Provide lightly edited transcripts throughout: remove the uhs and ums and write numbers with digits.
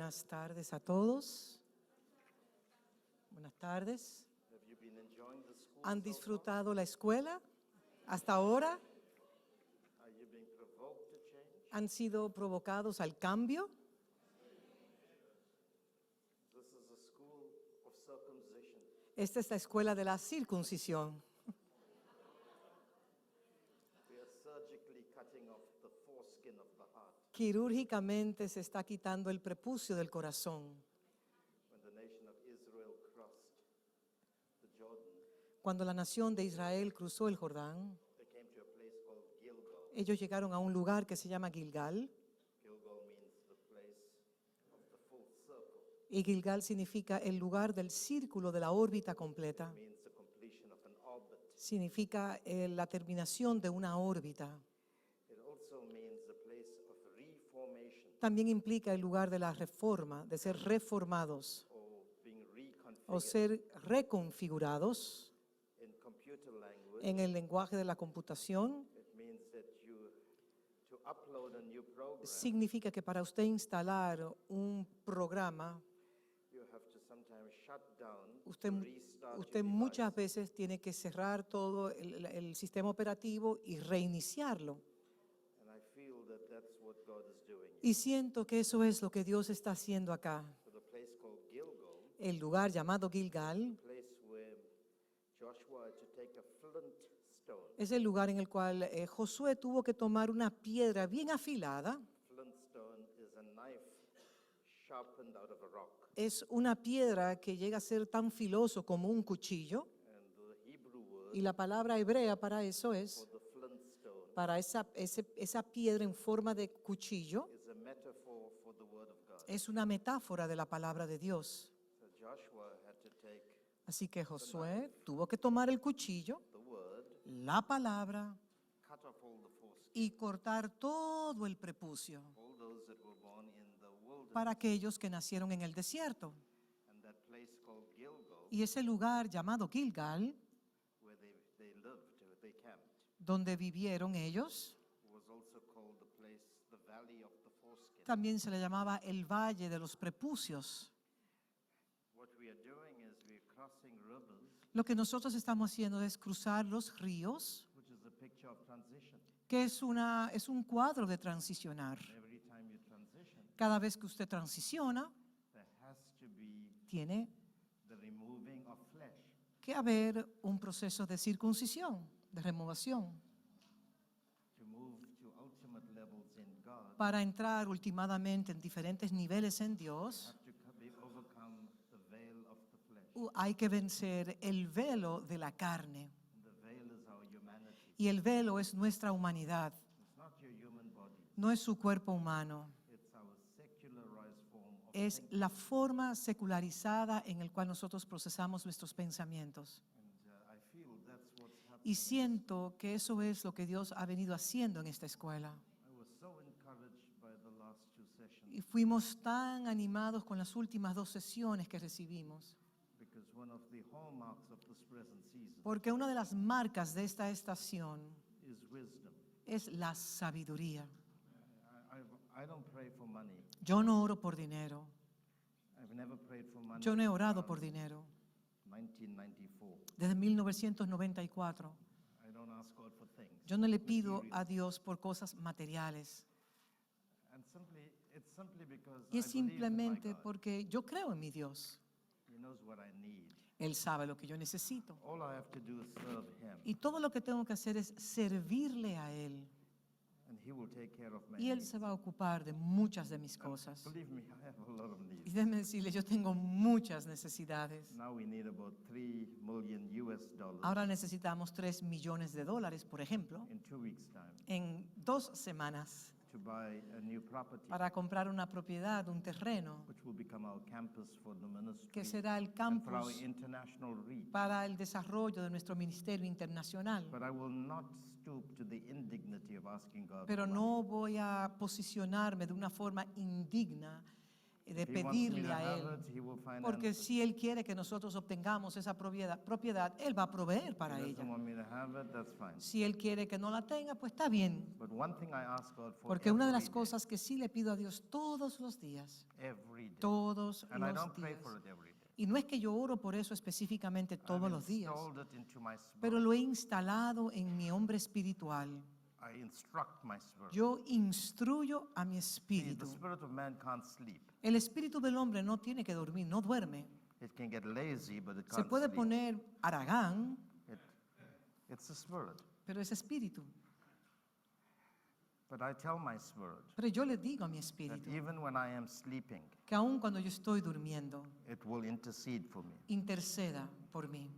Buenas tardes a todos. Buenas tardes. ¿Han disfrutado la escuela hasta ahora? ¿Han sido provocados al cambio? Esta es la escuela de la circuncisión. Quirúrgicamente se está quitando el prepucio del corazón. Cuando la nación de Israel cruzó el Jordán, ellos llegaron a un lugar que se llama Gilgal. Y Gilgal significa el lugar del círculo de la órbita completa. Significa la terminación de una órbita. También implica el lugar de la reforma, de ser reformados o ser reconfigurados. En el lenguaje de la computación, significa que para usted instalar un programa, usted muchas veces tiene que cerrar todo el sistema operativo y reiniciarlo. Y siento que eso es lo que Dios está haciendo acá. El lugar llamado Gilgal es el lugar en el cual Josué tuvo que tomar una piedra bien afilada. Es una piedra que llega a ser tan filoso como un cuchillo. Y la palabra hebrea para eso es, para esa piedra en forma de cuchillo, es una metáfora de la palabra de Dios. Así que Josué tuvo que tomar el cuchillo, la palabra, y cortar todo el prepucio para aquellos que nacieron en el desierto. Y ese lugar llamado Gilgal, donde vivieron ellos, también se le llamaba el Valle de los Prepucios. Lo que nosotros estamos haciendo es cruzar los ríos, que es un cuadro de transicionar. Cada vez que usted transiciona, tiene que haber un proceso de circuncisión, de removación, para entrar últimamente en diferentes niveles en Dios. Hay que vencer el velo de la carne. Y el velo es nuestra humanidad. No es su cuerpo humano. Es la forma secularizada en la cual nosotros procesamos nuestros pensamientos. Y siento que eso es lo que Dios ha venido haciendo en esta escuela. Y fuimos tan animados con las últimas 2 sesiones que recibimos. Porque una de las marcas de esta estación es la sabiduría. Yo no oro por dinero. Yo no he orado por dinero. Desde 1994. Yo no le pido a Dios por cosas materiales. Y es simplemente porque yo creo en mi Dios. Él sabe lo que yo necesito. Y todo lo que tengo que hacer es servirle a Él. Y Él se va a ocupar de muchas de mis cosas. Y déjeme decirle, yo tengo muchas necesidades. Ahora necesitamos $3 millones, por ejemplo, en 2 semanas. Para comprar una propiedad, un terreno, que será el campus para el desarrollo de nuestro ministerio internacional. Pero no voy a posicionarme de una forma indigna de pedirle a Él. Porque si Él quiere que nosotros obtengamos esa propiedad, Él va a proveer para ella. Si Él quiere que no la tenga, pues está bien. Porque una de las cosas que sí le pido a Dios todos los días, todos los días, y no es que yo oro por eso específicamente todos los días, pero lo he instalado en mi hombre espiritual. Yo instruyo a mi espíritu. El espíritu del hombre no tiene que dormir, no duerme. Se puede poner haragán, pero es espíritu. Pero yo le digo a mi espíritu que aun cuando yo estoy durmiendo, interceda por mí.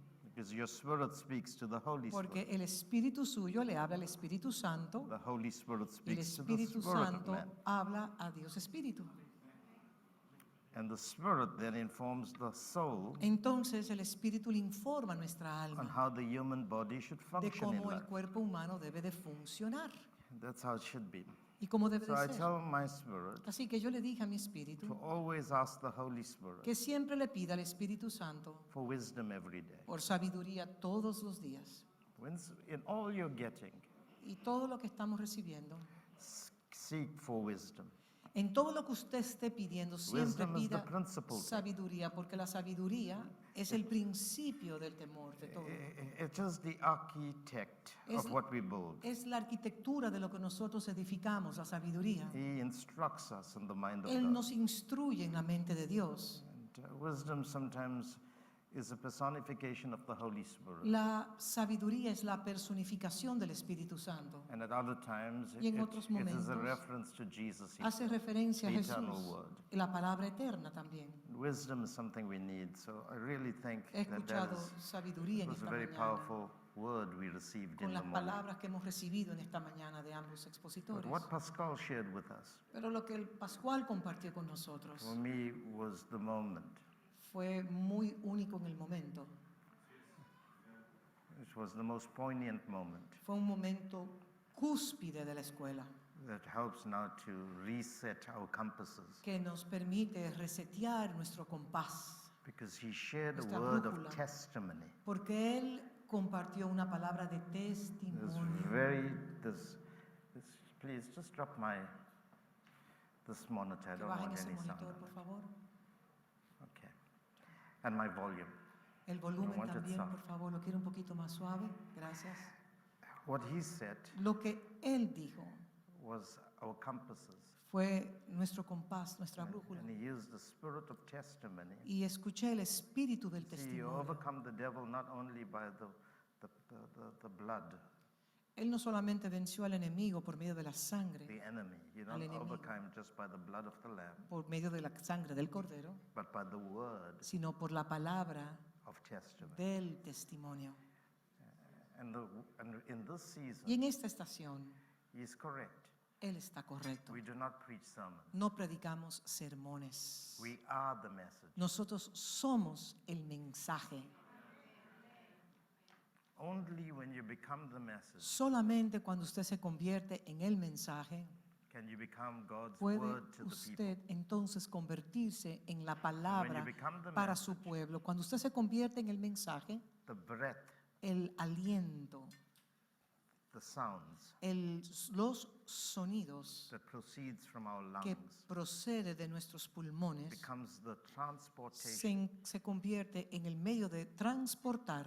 Porque el Espíritu suyo le habla al Espíritu Santo y el Espíritu Santo habla a Dios Espíritu. Entonces el Espíritu le informa a nuestra alma de cómo el cuerpo humano debe de funcionar. Y cómo debe de ser. Así que yo le dije a mi espíritu que siempre le pida al Espíritu Santo por sabiduría todos los días. Y todo lo que estamos recibiendo, en todo lo que usted esté pidiendo, siempre pida sabiduría, porque la sabiduría es el principio del temor de todo. Es la arquitectura de lo que nosotros edificamos, la sabiduría. Él nos instruye en la mente de Dios. La sabiduría es la personificación del Espíritu Santo. Y en otros momentos hace referencia a Jesús y la palabra eterna también. He escuchado sabiduría en esta mañana con las palabras que hemos recibido en esta mañana de ambos expositores. Pero lo que el Pascual compartió con nosotros fue muy único en el momento. Fue un momento cúspide de la escuela que nos permite resetear nuestro compás, nuestra brújula, porque Él compartió una palabra de testimonio. Please just drop this monitor. Que bajen ese monitor, por favor. Okay. And my volume. El volumen también, por favor, lo quiero un poquito más suave. Gracias. What he said lo que él dijo was our compasses. Fue nuestro compás, nuestra brújula. And he used the spirit of testimony. Y escuché el espíritu del testimonio. You overcome the devil not only by the blood. Él no solamente venció al enemigo por medio de la sangre, The enemy. You don't overcome just by the blood of the lamb, por medio de la sangre del cordero, but by the word sino por la palabra of testimony. Del testimonio. And in this season, y en esta estación, he is correct. Él está correcto. We do not preach sermons. No predicamos sermones. We are the message. Nosotros somos el mensaje. Only when you become the message, solamente cuando usted se convierte en el mensaje, can you become God's puede word to usted the people. entonces convertirse en la palabra para message, su pueblo. Cuando usted se convierte en el mensaje, the breath, el aliento, the sounds, los sonidos that proceeds from our que lungs procede de nuestros pulmones becomes the transportation se convierte en el medio de transportar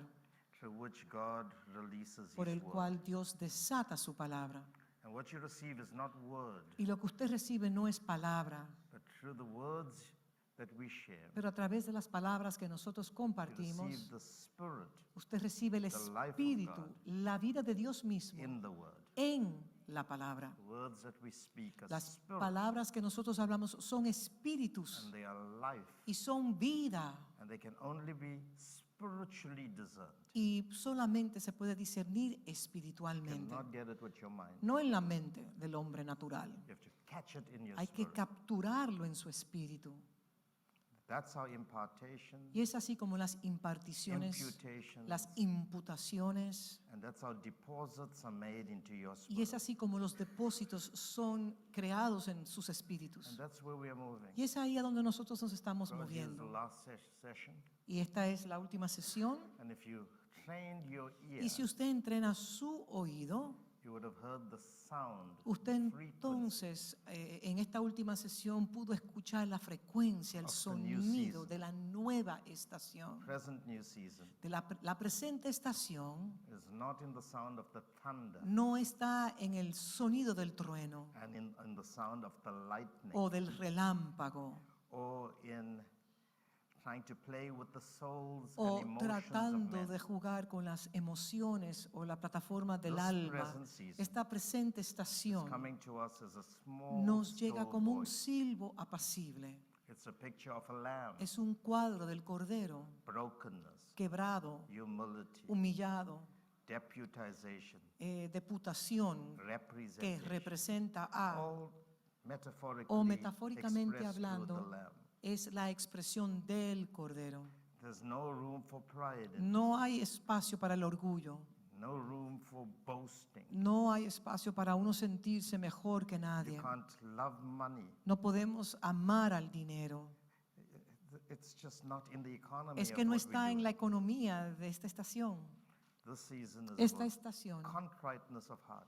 through which God releases por his el word. cual Dios desata su palabra. And what you receive is not word, Y lo que usted recibe no es palabra, but through the words that we share, pero a través de las palabras que nosotros you compartimos, receive the spirit usted recibe el the life of espíritu, God la vida de Dios mismo in the word. en la palabra. The words that we speak are Las spirit, palabras que nosotros hablamos son espíritus and they are life, y son vida, and they can only be spiritually discerned. y solamente se puede discernir You espiritualmente, cannot get it with your mind. no en la mente del hombre natural. You have to catch it in your Hay que spirit. capturarlo en su espíritu. That's how impartation, Y es así como las imparticiones, imputations, las imputaciones, and that's how deposits are made into your y es spirit. así como los depósitos son creados en sus And espíritus. that's where we are moving. Y es ahí a donde nosotros nos estamos So here's the moviendo. last session. Y esta es la última sesión. And if you trained your ear, Y si usted entrena su oído, you would have heard the sound, usted frequency entonces en esta última sesión pudo escuchar la frecuencia, el Of the new sonido season. de la nueva estación. present new season De la presente estación is not in the sound of the thunder no está en el sonido del trueno and in the sound of the lightning o del relámpago or in trying to play with the souls o and emotions of tratando men. de jugar con las emociones o la plataforma del This alma. present season Esta presente It's estación coming to us as a small, nos llega still como un voice. silbo apacible. It's a picture of a lamb, Es un cuadro del cordero brokenness, quebrado, humility, humillado, deputization, deputación que representation, representa a, all metaphorically o metafóricamente expressed through the hablando, lamb. es la expresión del cordero. There's no room for pride in No hay espacio para el orgullo. no room for boasting. No hay espacio para uno sentirse mejor que You nadie. can't love money. No podemos amar al dinero. It's just not in the economy Es of que no what we está do. en la economía de esta estación. This season is Esta about estación contriteness of heart.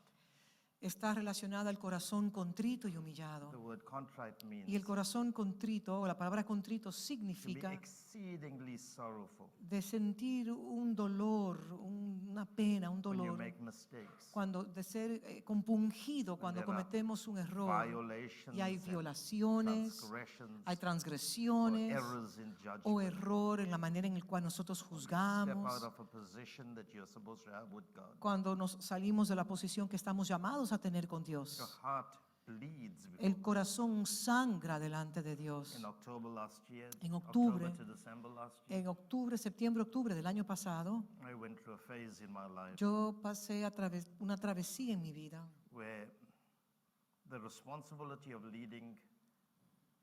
está relacionada al corazón contrito y humillado. The word contrite means Y el corazón contrito, o la palabra contrito, to be significa exceedingly sorrowful de sentir un dolor, una pena, un when you dolor, make mistakes, cuando de ser compungido cuando there are cometemos un error. violations Y hay and violaciones, transgressions hay or transgresiones errors in o judgment. error en la manera en la cual nosotros Step out juzgamos. of a position that you're supposed to have with God. Cuando nos salimos de la posición que estamos llamados a tener con Your Dios. heart bleeds before El corazón sangra delante de Dios. In October last year, En octubre, October to December last year, En octubre, septiembre, octubre del año pasado, I went through a phase in my life yo pasé una travesía en mi vida where the responsibility of leading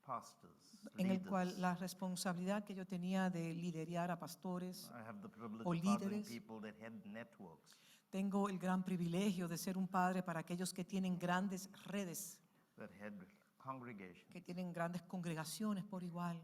pastors, en el leaders, cual la responsabilidad que yo tenía de liderar a pastores, I have the privilege o of fathering líderes. people that had networks, tengo el gran privilegio de ser un padre para aquellos que tienen grandes redes, that had congregations. que tienen grandes congregaciones por igual.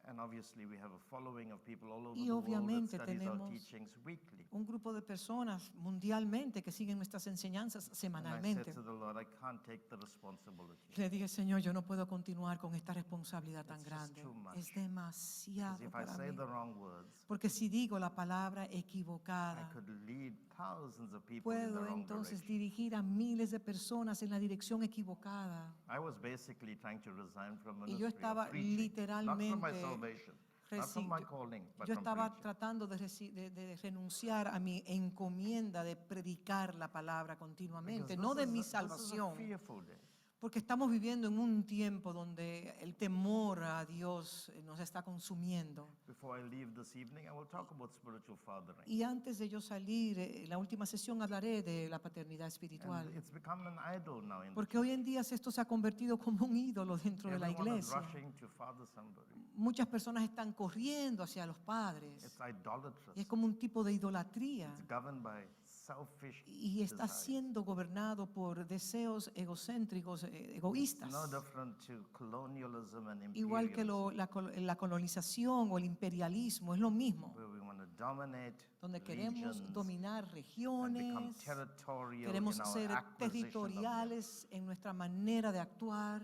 And obviously we have a following of people all over Y the world that obviamente studies our tenemos teachings weekly. Un grupo de personas mundialmente que siguen nuestras enseñanzas And I said semanalmente. to the Lord, I can't take the responsibility. Le dije, Señor, yo no puedo continuar con esta responsabilidad tan It's just grande. too much. Es demasiado Because if I para say mí. the wrong words, Porque si digo la palabra I equivocada, could lead thousands of people in the puedo wrong entonces direction. dirigir a miles de personas en la dirección equivocada. I was basically trying to resign from Y yo ministry estaba of preaching, not from my literalmente salvation, not from my Yo calling, but yo from estaba preaching. tratando de renunciar a mi encomienda de predicar la palabra Because continuamente, no de mi this is a salvación. fearful day. Porque estamos viviendo en un tiempo donde el temor a Dios nos está consumiendo. Before I leave this evening, I will talk about spiritual fathering. Y antes de yo salir, en la última sesión hablaré de la paternidad And espiritual. it's become an idol now in the Porque hoy en día esto se ha convertido como un ídolo dentro de la Everyone is iglesia. rushing to father somebody. Muchas personas están corriendo hacia los padres. It's idolatrous. Y es como un tipo de idolatría. It's governed by selfish Y está desires. siendo gobernado por deseos egocéntricos, It's egoístas. no different to colonialism and Igual que imperialism, la colonización o el imperialismo, es lo mismo. where we want to dominate Donde queremos regions dominar and become regiones, territorial queremos in our ser acquisition of them. territoriales en nuestra manera de actuar,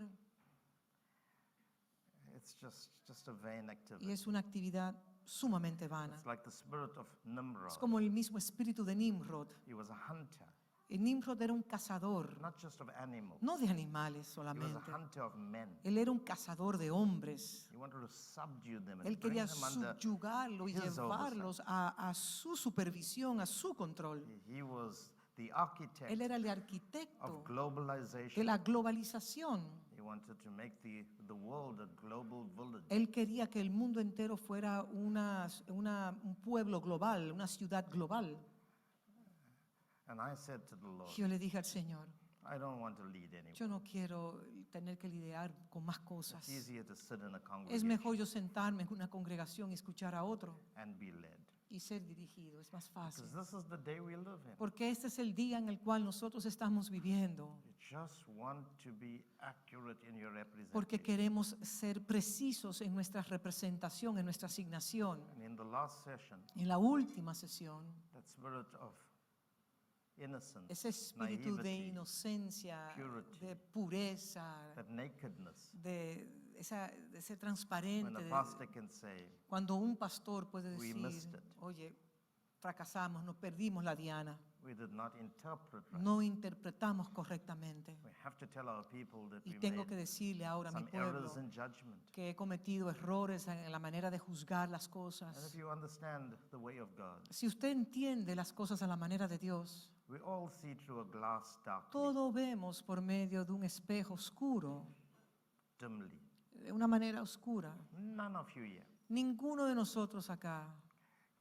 It's just a vain y activity. es una actividad sumamente vana. It's like the spirit of Nimrod. Es como el mismo espíritu de Nimrod. He was a hunter, Nimrod era un cazador, not just of animals. no de animales He was solamente. a hunter of men. Él era un cazador de hombres. He wanted to subdue them and Él bring quería them under. subyugarlo y his llevarlos a su supervisión, a su control. He was the architect Él era el of arquitecto de globalization. la globalización. He wanted to make the world a global village. Él quería que el mundo entero fuera un pueblo global, una ciudad global. And I said to the Lord, Yo le dije al Señor, I don't want to lead anyone. Yo no quiero tener que lidiar con más cosas. It's easier to sit in a Es congregation mejor yo sentarme en una congregación y escuchar a otro and be led. y ser dirigido. Es más fácil. Because this is the day we live in. Porque este es el día en el cual nosotros estamos viviendo. You just want to be accurate in your Porque representation. queremos ser precisos en nuestra representación, en nuestra asignación. And in the last session, En la última sesión, that spirit of innocence, ese espíritu de naivety, inocencia, purity, de pureza, that nakedness, de ser when transparente, a pastor can say, cuando un pastor puede We decir, missed it. oye, fracasamos, nos perdimos la diana, we did not interpret right. no interpretamos correctamente. We have to tell our people that Y we tengo made que decirle ahora a mi some pueblo errors in judgment. que he cometido errores en la manera de juzgar las And if cosas. you understand the way of God, Si usted entiende las cosas a la manera de Dios, we all see through a glass darkly, todo vemos por medio de un espejo oscuro, dimly. de una manera oscura. None of you here Ninguno de nosotros acá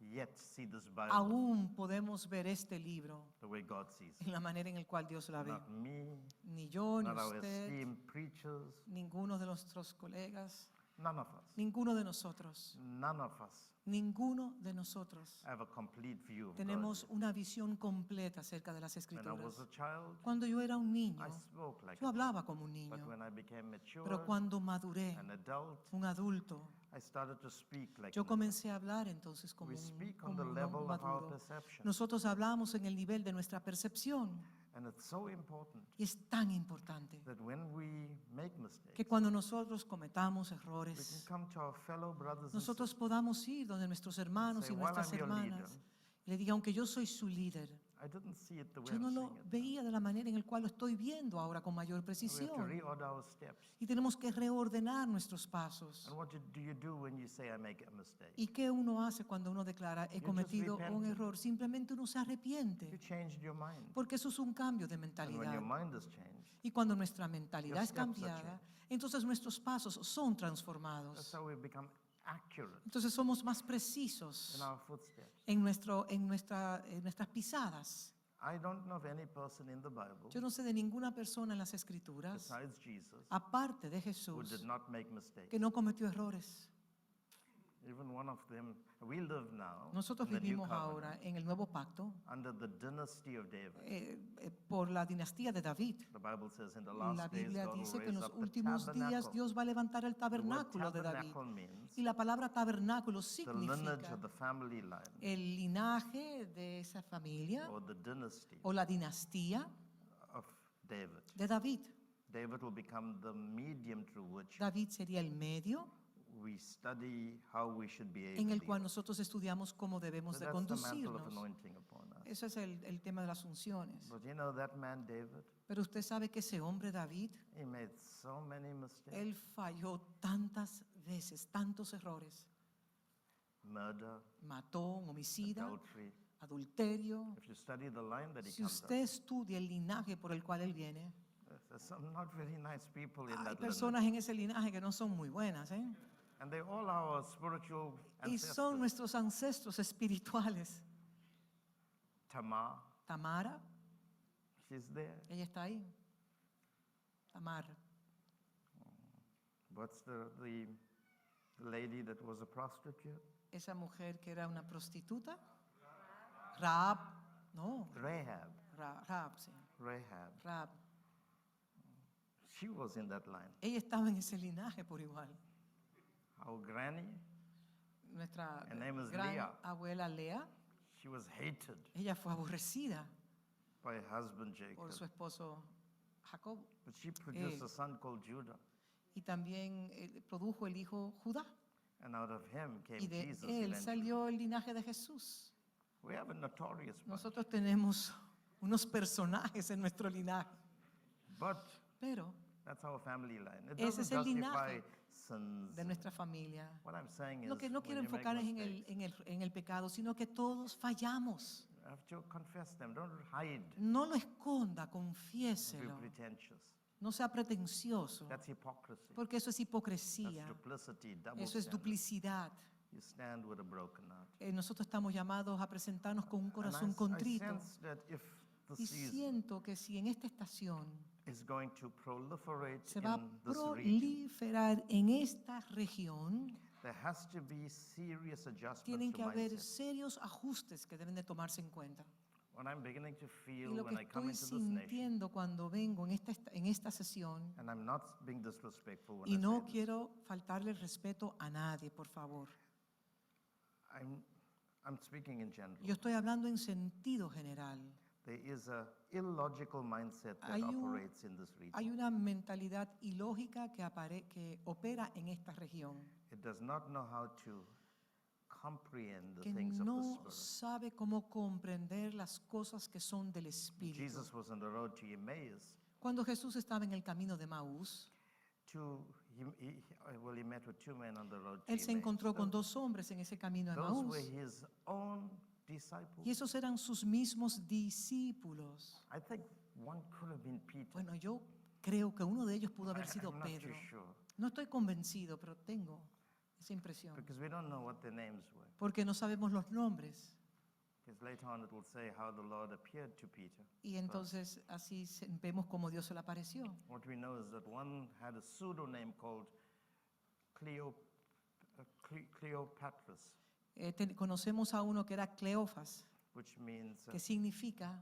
yet see this Bible aún podemos ver este libro the way God sees it. en la manera en la cual Dios la ve. Not me, Ni yo, ni not our usted, esteemed preachers, ninguno de nuestros colegas, none of us. ninguno de nosotros, None of us ninguno de nosotros have a complete view of tenemos God. una visión completa acerca de las When I was Escrituras. a child, Cuando yo era un niño, I spoke like yo a hablaba como un child. But niño, when I became mature, pero cuando maduré, an adult, un adulto, I started to speak like yo an adult. comencé a hablar entonces como We un, speak on como the un level of our maduro. perception. Nosotros hablamos en el nivel de nuestra percepción And it's so important y es tan importante that when we make mistakes, que cuando nosotros cometamos we can errores, come to our fellow brothers and nosotros sisters. podamos ir donde nuestros hermanos Say, y "While nuestras I'm your hermanas leader, y le diga, aunque yo soy su líder, I didn't see it the way yo no I'm lo seeing it. veía de la manera en la cual lo estoy viendo ahora con mayor We have to precisión. reorder our steps. Y tenemos que reordenar nuestros pasos. And what do you do when you say I make a mistake? ¿Y qué uno hace cuando uno declara, he just cometido un repented. error? Simplemente uno se You arrepiente, changed your mind. porque eso es un cambio de And when mentalidad. your mind is changed, Y cuando nuestra mentalidad Your es steps are cambiada, changed. entonces nuestros pasos son that's transformados. how we become accurate Entonces somos más precisos in our footsteps. en nuestras pisadas. I don't know of any person in the Bible Yo no sé de ninguna persona en las Escrituras, besides Jesus aparte de who Jesús, did not make mistakes. que no cometió errores. Even one of them, we live now Nosotros in the new vivimos covenant ahora en el nuevo pacto under the dynasty of David. por la dinastía de David. The Bible says in the La last days Biblia God will dice que en raise los up the últimos días tabernacle. Dios va a levantar el The word tabernáculo de David. tabernacle means Y la palabra tabernáculo the lineage significa of the family line el linaje de esa familia or the dynasty o la dinastía of David. de David. David will become the medium through which David sería el medio we study how we should behave. en in el the cual earth. nosotros estudiamos cómo debemos So de that's the mantle of conducirnos. anointing upon us. Eso es el tema de las unciones. But you know that man David, Pero usted sabe que ese hombre David, he made so many mistakes. él falló tantas veces, tantos errores. Murder, Mató, un homicida, adultery. adulterio. If you study the line that he Si comes usted up, estudia el linaje por el cual él viene, there's some not very nice people in hay that personas lineage. en ese linaje que no son muy buenas, ¿eh? And they all are our spiritual Y son ancestors. nuestros ancestros espirituales. Tamar, Tamara, she's there. ella está ahí. Tamar. What's the lady that was a prostitute? Esa mujer que era una prostituta. Rahab, no, Rahab. Rahab, sí. Rahab. Rahab. She was in that line. Ella estaba en ese linaje por igual. Our granny, Nuestra Her name is gran Leah. abuela Lea, she was hated ella fue aborrecida by her husband Jacob. por su esposo Jacob. But she produced Eh. a son called Judah. Y también produjo el hijo Judá. And out of him came Y de Jesus él eventually. salió el linaje de Jesús. We have a notorious bunch. Nosotros tenemos unos personajes en nuestro linaje. But Pero that's our family line. It Ese es doesn't el justify linaje sins. de nuestra familia. What I'm saying Lo is que no when quiero you make enfocar es mistakes, en el pecado, sino que todos fallamos. you have to confess them. Don't hide. No lo esconda, Be confiéselo. pretentious. No sea pretencioso, That's hypocrisy. porque eso es That's hipocresía. duplicity, double Eso es standard. duplicidad. You stand with a broken heart. Nosotros estamos llamados a presentarnos con un And corazón I contrito. sense that if the Y season siento que si en esta estación is going to proliferate se va a in this region, proliferar en esta región, there has to be serious adjustments tienen to que haber mindset. serios ajustes que deben de tomarse en cuenta. What I'm beginning to Y feel lo que when I come estoy into this nation, sintiendo cuando vengo en esta sesión, and I'm not being disrespectful when y I no say this, quiero faltarle el respeto a nadie, por favor. I'm speaking in general. Yo estoy hablando en sentido general. There is a illogical mindset that Hay operates in this region. una mentalidad ilógica que opera en esta región, It does not know how to comprehend the que things of the no Spirit. sabe cómo comprender las cosas que son del When Espíritu. Jesus was on the road to Emmaus, Cuando Jesús estaba en el camino de Maús, he met with two men on the road to Él se Emmaus. encontró con dos hombres en ese camino de Those were Maús, his own disciples. y esos eran sus mismos discípulos. I think one could have been Peter. Bueno, yo creo que uno de ellos pudo haber sido I'm not too Pedro. sure, No estoy convencido, pero tengo esa impresión. because we don't know what their names were. Porque no sabemos los nombres. Because later on it will say how the Lord appeared to Peter. Y entonces así vemos cómo Dios se le apareció. What we know is that one had a pseudonym called Cleopatrus, Conocemos a uno que era Cleofas, which means que significa,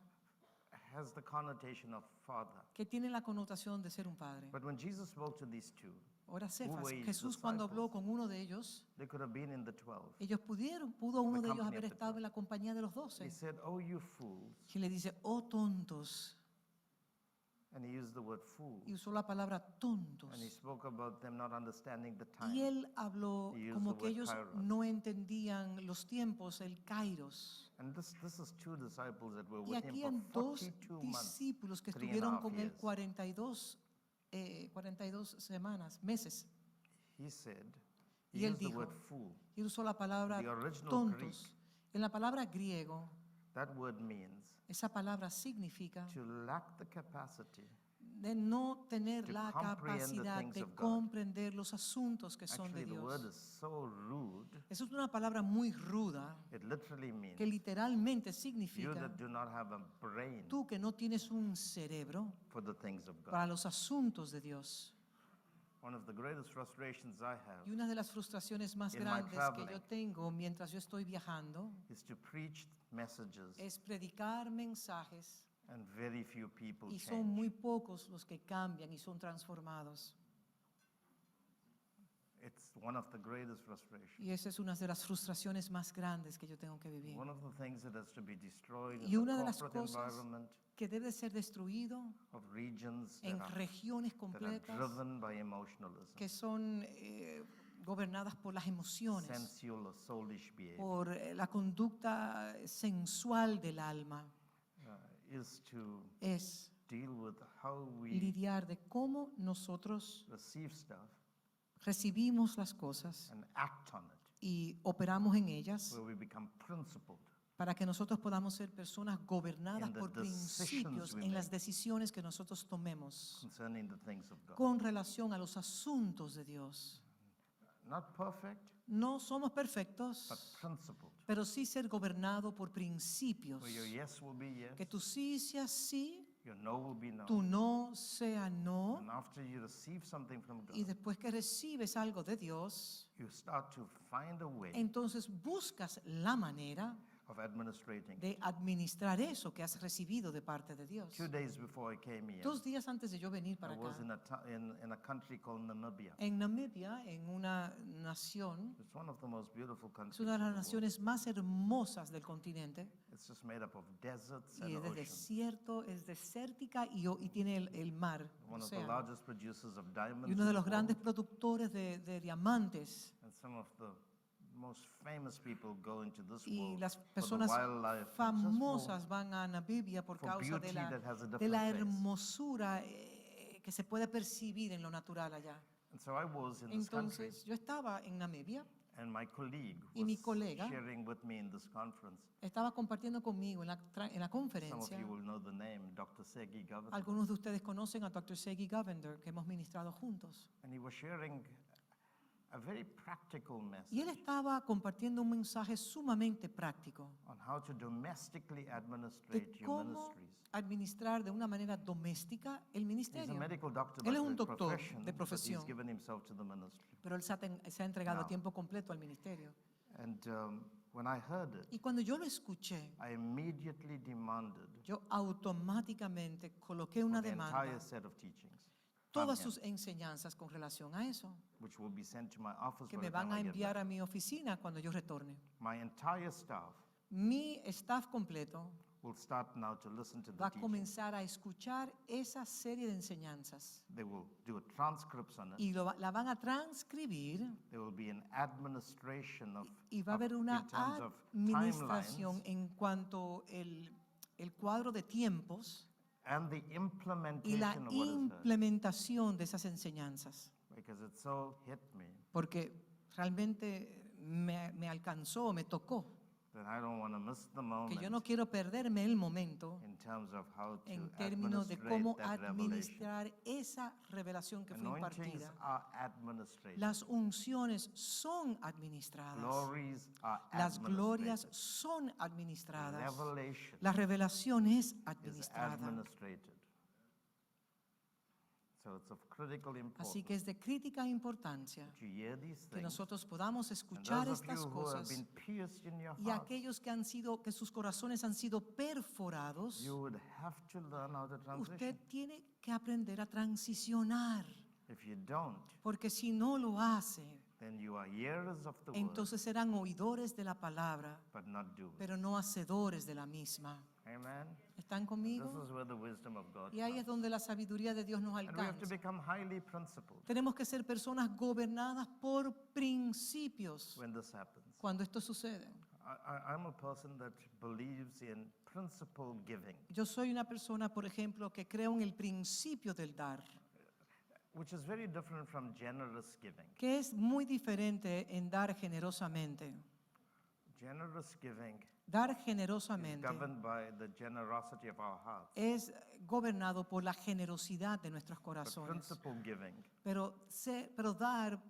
has the connotation of father. que tiene la connotación de ser un padre. But when Jesus spoke to these two, Ahora Cefas, were his Jesús cuando habló disciples. con uno de ellos, they could have been in the 12. pudo uno de ellos company haber of the estado 12. en la compañía de los He 12. said, "Oh, you fools," Y le dice, oh tontos, and he used the word fool, y usó la palabra tontos. and he spoke about them not understanding the time. Y él habló He used como the que word ellos kairos. no entendían los tiempos, el kairos. And this is two disciples that were Y with aquí him en for dos 42 months. discípulos que 3.5 estuvieron con él years. 42 semanas, meses. He said, Y he él used the dijo, word fool. y usó la palabra The original tontos. En la palabra griego, That word means esa palabra significa to lack the capacity. de no tener To la comprehend the capacidad things de of God. comprender los asuntos que son de Actually, the word Dios. is so rude, Eso es una palabra muy ruda it literally means que literalmente you significa that do not have a brain tú que no tienes un cerebro for the things of God. para los asuntos de Dios. One of the greatest frustrations I have Y una de las frustraciones más In my grandes que traveling. yo tengo mientras yo estoy viajando is to preach messages es predicar mensajes and very few people y son change. muy pocos los que cambian y son transformados. It's one of the greatest frustrations. Y esa es una de las frustraciones más grandes que yo tengo que vivir. One of the things that has to be destroyed Y in una the de las corporate cosas environment que debe ser destruido of regions en that regiones are completas driven by emotionalism, que son gobernadas por las emociones, sensual or soulish behavior, por la conducta sensual del alma, is to es deal with how we lidiar de cómo nosotros receive stuff recibimos las cosas and act on it, y operamos en ellas where we become principled para que nosotros podamos ser personas gobernadas in the por principios decisions we en las make decisiones que nosotros tomemos concerning the things of God. con relación a los asuntos de Dios. Not perfect, No somos but perfectos, principled. pero sí ser gobernado por principios. Where your yes will be yes, Que tu sí sea sí, your no will be no. tu no sea no, And after you receive something from God, y después que recibes algo de Dios, you start to find a way entonces buscas la manera of administrating. de administrar eso que has recibido de parte de Dios. 2 days before I came here, 2 días antes de yo venir I para acá, was in a country called Namibia. en Namibia, en una nación, It's one of the most beautiful es countries una de in las the world. naciones más hermosas del continente, It's just made up of deserts y and es de ocean. desierto, es desértica y tiene el mar, One of the océano. largest producers of diamonds Y uno in de the los grandes world. productores de diamantes. And some of the most famous people go into this Y world las for the personas wildlife, just famosas van a Namibia por for causa beauty that has a de different la face. hermosura que se puede percibir en lo natural allá. And so I was in this country, Entonces, yo estaba en Namibia, and my colleague y mi was colega sharing with me in this conference. estaba compartiendo conmigo en la Some of conferencia. you will know the name, Dr. Segi Governor. Algunos de ustedes conocen a Dr. Segi Govender, que hemos ministrado juntos. And he was sharing a very practical Y él message estaba compartiendo un mensaje sumamente práctico on how to domestically de administrate your cómo ministries. administrar de una manera doméstica el He's a ministerio. medical doctor Él by es un doctor profession, de but he's profesión, given himself to the ministry. pero él se ha entregado a Now. tiempo completo al ministerio. And when I heard it, Y cuando yo lo escuché, I immediately demanded yo automáticamente coloqué una for the demanda, entire set of teachings from todas him, sus enseñanzas con relación a eso, which will be sent to my office que by me the time van a I get enviar back. a mi oficina cuando yo retorne. My entire staff Mi staff completo will start now to listen to the va a teaching. comenzar a escuchar esa serie de enseñanzas They will do transcripts on it. y la van a transcribir There will be an administration of, y va a haber una in terms of administración timelines en cuanto el cuadro de tiempos and the y la implementation of what is heard. implementación de esas enseñanzas. Because it so hit me Porque realmente me alcanzó, me tocó, that I don't want to miss the que moment yo no quiero perderme el momento in terms of how to en términos de cómo administrate that revelation. administrar esa revelación que fue Anointings impartida. are administrated. Las unciones son administradas. Glories are Las glorias administrated. son administradas. Revelation La revelación es is administrada. administrated. So it's of critical Así importance que es de crítica importancia that you hear these que things. nosotros podamos And escuchar those of you estas who have cosas been pierced in your y hearts, aquellos que sus corazones han sido perforados, you would have to learn how to usted transition. tiene que aprender a transicionar, If you don't, porque si no lo hace, then you are hearers of the word, entonces serán oidores de la palabra, but not doers. pero no hacedores de la misma. Amen? ¿Están This conmigo? is where the wisdom of God Y ahí es comes. donde la sabiduría de Dios nos And we have to alcanza. become highly principled Tenemos que ser personas gobernadas por principios when this happens. cuando esto sucede. I'm a person that believes in principle giving, Yo soy una persona, por ejemplo, que creo en el principio del dar, which is very different from generous giving. que es muy diferente en dar generosamente. Generous giving Dar is generosamente governed by the generosity of our hearts. es gobernado por la generosidad de nuestros But corazones. principle giving Pero dar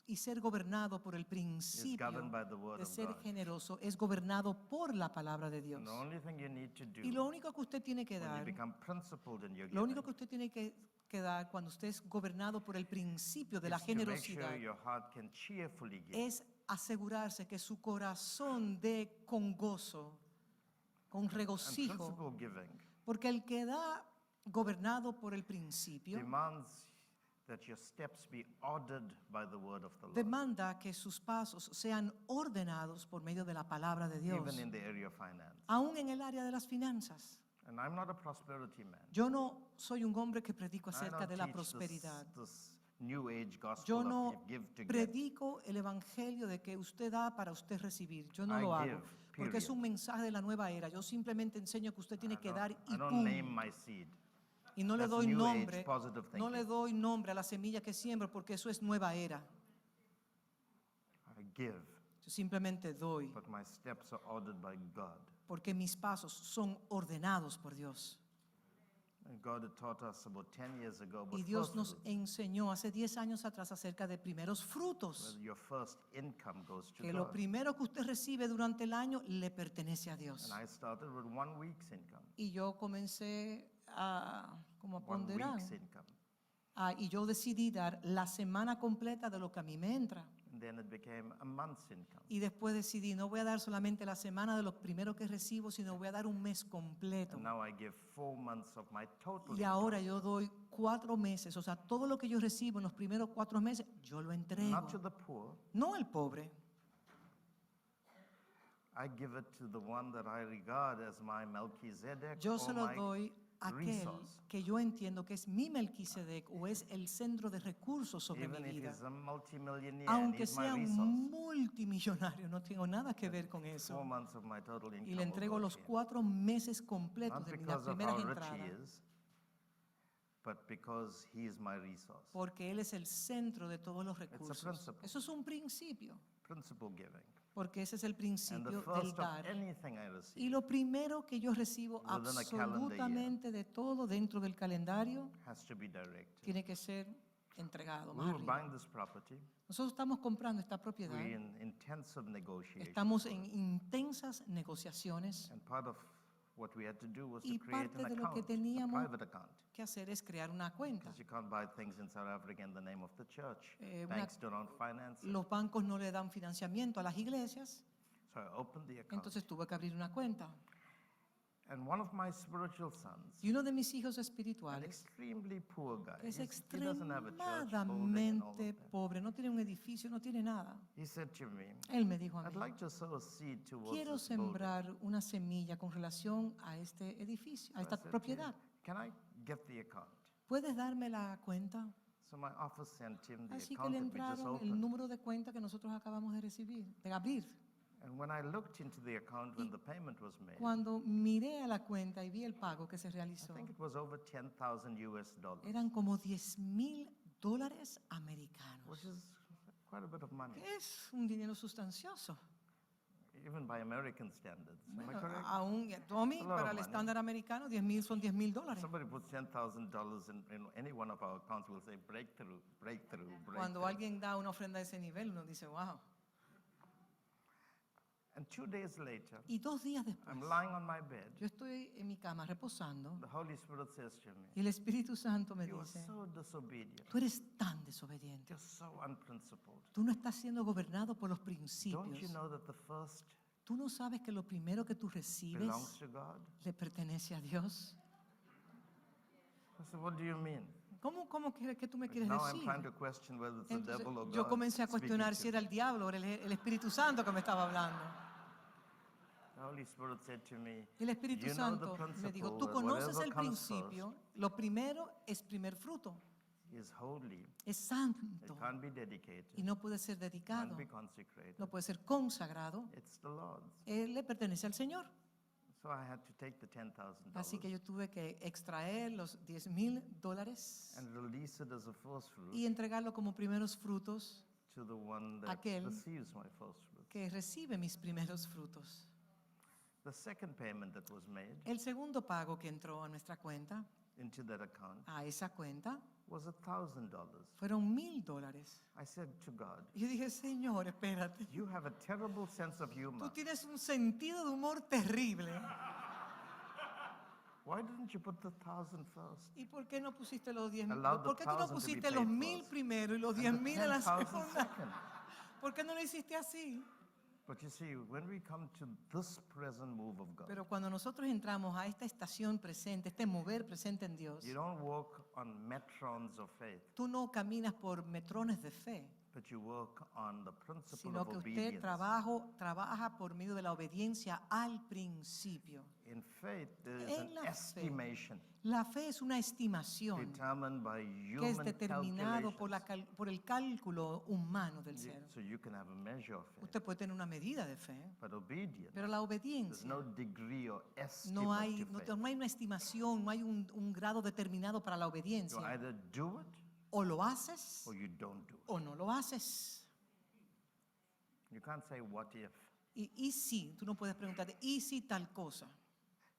y ser gobernado por el is principio governed by the word de of ser God. generoso es gobernado por la palabra de Dios. And the only thing you need to do Y lo único que usted tiene que when you dar, become principled in your lo único giving que usted tiene que dar cuando usted es gobernado por el principio de la is to make generosidad sure your heart can cheerfully give. es asegurarse que su corazón dé con gozo, con And regocijo, principle giving porque el que da gobernado por el principio demands that your steps be ordered by the word of the Lord, demanda que sus pasos sean ordenados por medio de la palabra de Dios, even in the area of finance. aún en el área de las finanzas. And I'm not a prosperity man. Yo no soy un hombre que predico I acerca don't de la teach prosperidad. this new age gospel Yo of no you give to get. predico el evangelio de que usted da para usted recibir. Yo no I lo hago. give, Porque es period. un mensaje de la nueva era. Yo simplemente enseño que usted tiene que dar y I don't pum. name my seed. Y no le That's doy new age nombre, positive no le thinking. doy nombre a la semilla que siembro porque eso es nueva era. I give, Yo simplemente doy but my steps are ordered by God. porque mis pasos son ordenados por Dios. And God had taught us about 10 years ago about Y Dios first nos fruits, enseñó hace 10 años atrás acerca de primeros frutos. where your first income goes to Que lo God. primero que usted recibe durante el año le pertenece a Dios. And I started with 1 week's income. Y yo comencé como a 1 ponderar. week's income. Y yo decidí dar la semana completa de lo que a mí me entra. And then it became a month's income. Y después decidí, no voy a dar solamente la semana de lo primero que recibo, sino voy a dar un mes completo. And now I give 4 months of my total Y income. ahora yo doy 4 meses, o sea, todo lo que yo recibo en los primeros 4 meses, yo lo entrego. Not to the poor. No al pobre. I give it to the one that I regard as my Melchizedek Yo or se lo my doy a aquel resource. que yo entiendo que es mi Melquisedec o es el centro de recursos sobre mi Even if vida. he's a multimillionaire and Aunque he's my sea resource. un multimillonario, no tengo nada que ver con 4 eso. months of my total income Y le will entrego go los to him. 4 meses completos Not de mis because of primeras how rich he entradas, is, but because he is my resource. porque Él es el centro de todos los a recursos. principle. Eso es un principio, Principle giving. porque ese es el And the principio del first of dar. anything I receive Y lo primero que yo recibo Within a calendar year. absolutamente de todo dentro del calendario has to be directed tiene que ser entregado. We Más were arriba. buying this property. Nosotros estamos comprando esta propiedad. We're in intensive negotiations. Estamos en intensas negociaciones And part of what we had to do was to y create parte an de lo que account, a teníamos private account. que hacer es crear una cuenta. Because you can't buy things in South Africa in the name of the church. Una- Banks don't finance it. Los bancos no le dan financiamiento a las iglesias, So I opened the account. entonces tuve que abrir una cuenta. And one of my spiritual sons, Y uno de mis hijos an espirituales, extremely poor guy, que es he doesn't have a church building and all extremadamente of that. pobre, no tiene un edificio, no tiene nada. He said to me, Él me dijo a I'd mí, like to sow a seed towards quiero this building. sembrar una semilla con relación a este edificio, a So I esta said to him, propiedad. can I get the account? ¿Puedes darme la cuenta? So my office sent him the Así que account le that we just entraron el opened. número de cuenta que nosotros acabamos de recibir, de abrir. And when I looked into the account when the payment was made, Cuando miré a la cuenta y vi el pago que se I realizó, think it was over 10,000 US dollars, eran como $10,000 americanos, which is quite a bit of money, que es un dinero sustancioso. even by American standards. Am I Bueno, correct? aún, Tommy, A lot para of el money. estándar americano, 10,000 son $10,000. Somebody puts $10,000 in any one of our accounts, we'll say breakthrough, breakthrough, Cuando breakthrough. alguien da una ofrenda de ese nivel, uno dice, wow. And 2 days later, Y 2 días después, I'm lying on my bed. yo estoy en mi cama reposando The Holy Spirit says to me, y el Espíritu Santo me you are dice, so disobedient. tú eres tan desobediente, You're so unprincipled. tú no estás siendo gobernado por los Don't you principios. know that the first Tú no sabes que lo primero que tú recibes belongs to God? le pertenece a Dios. I said, what do you mean? ¿Cómo que tú me quieres Now I'm decir? trying to question whether it's the Entonces, devil or God. yo comencé a speaking cuestionar to si me. era el diablo o era el Espíritu Santo que me estaba hablando. The Holy Spirit said to me, Y el Espíritu you know the Santo me dijo, principle tú that conoces whatever el comes first principio, lo primero es primer fruto, is holy. es It santo can't be dedicated. y no puede ser Can't dedicado, be consecrated. no puede ser consagrado, It's the Lord's. él le pertenece al Señor. So I had to take the $10,000 Así que yo tuve que extraer los $10,000 and release it as a first fruit y entregarlo como primeros frutos to the one that aquel receives my first fruit. que recibe mis primeros frutos. The second payment that was made El segundo pago que entró a nuestra cuenta, into that account a esa cuenta, was $1,000. fueron $1,000. I said to God, Y yo dije, Señor, espérate. you have a terrible sense of Tú humor. tienes un sentido de humor terrible. Why didn't you put the 1,000 first? ¿Y por qué no pusiste los 10,000? Allow the ¿Por qué tú no 1,000 to be pusiste paid los 1,000 first. primero y los And the 10,000 en la 10,000 segunda? second. ¿Por qué no lo hiciste así? But you see, when we come to this present move of God, Pero cuando nosotros entramos a esta estación presente, este mover presente en Dios, you don't walk on metrons of faith, tú no caminas por metrones de fe, but you work on the principle sino of que usted obedience. trabaja por medio de la obediencia al principio. In faith, there is En an la fe. estimation La fe es una estimación determined by que es human determinado por, calculations. por el cálculo humano del ser. So you can have a measure of faith, Usted puede tener una medida de fe, but obedience, pero la there's obediencia no degree or no estimate hay, to no, faith. no hay una estimación, no hay un grado determinado para la You obediencia. either do it O lo haces or you don't do it. o no lo haces. You can't say what if. Y si, tú no puedes preguntarte, ¿y si tal cosa?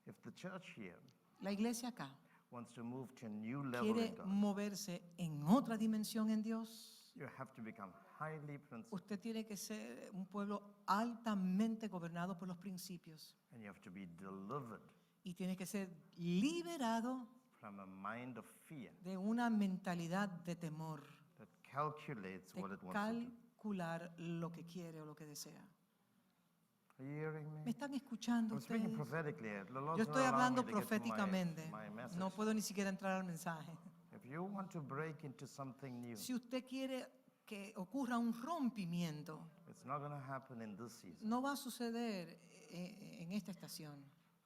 If the church here La iglesia acá wants to move to a new level quiere in God, moverse en otra dimensión en Dios. you have to become highly principled Usted tiene que ser un pueblo altamente gobernado por los principios and you have to be delivered y tiene que ser liberado from a mind of fear de una mentalidad de temor, that calculates de what it wants to do. calcular lo que quiere o lo que desea. Are you hearing ¿Me me? están escuchando I'm speaking ustedes? prophetically. The Lord's Yo not estoy allowing hablando me to get to proféticamente. my message. No puedo ni siquiera entrar al mensaje. If you want to break into something new, Si usted quiere que ocurra un rompimiento, it's not going to happen in this season no va a suceder en esta estación.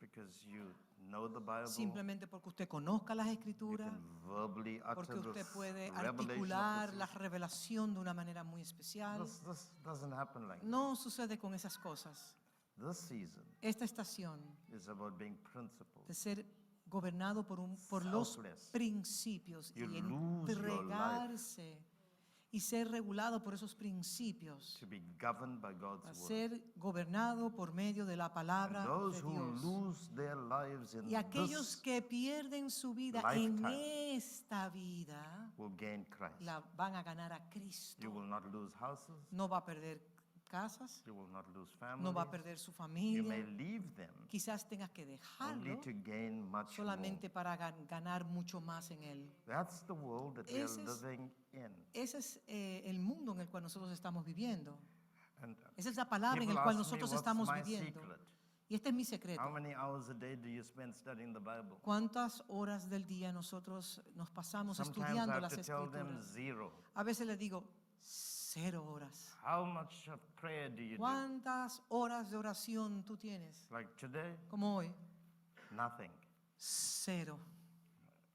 because you know the Bible, Simplemente porque usted conozca las you escrituras, can verbally utter porque usted this puede revelation of articular the la season. revelación de una manera muy especial. This doesn't happen like No sucede con esas cosas. that. This season Esta estación is about being principled. de ser gobernado por los Selfless. principios You y lose your entregarse y ser regulado por esos principios, to be governed by God's para word. ser gobernado por medio de la palabra And those de who Dios. lose their lives in Y aquellos this que pierden su vida en lifetime esta vida, will gain Christ. la van a ganar a You Cristo. will not lose houses. No va a perder casas, You will not lose no va a families. perder su You may familia. leave them Quizás tengas que only dejarlo to gain much more. solamente para ganar mucho más en él. That's the world that we are Ese es- living in. Ese es el mundo en el cual nosotros estamos viviendo. And Esa es la palabra en people el cual ask me, nosotros what's estamos my viviendo. secret? Y este es mi secreto. How many hours a day do you spend studying the Bible? ¿Cuántas horas del día nosotros nos pasamos Sometimes I estudiando have las to tell them escrituras? 0. A veces les digo 0 horas. How much of prayer do you do? ¿Cuántas horas de oración tú tienes? Like today, Como hoy, nothing. 0.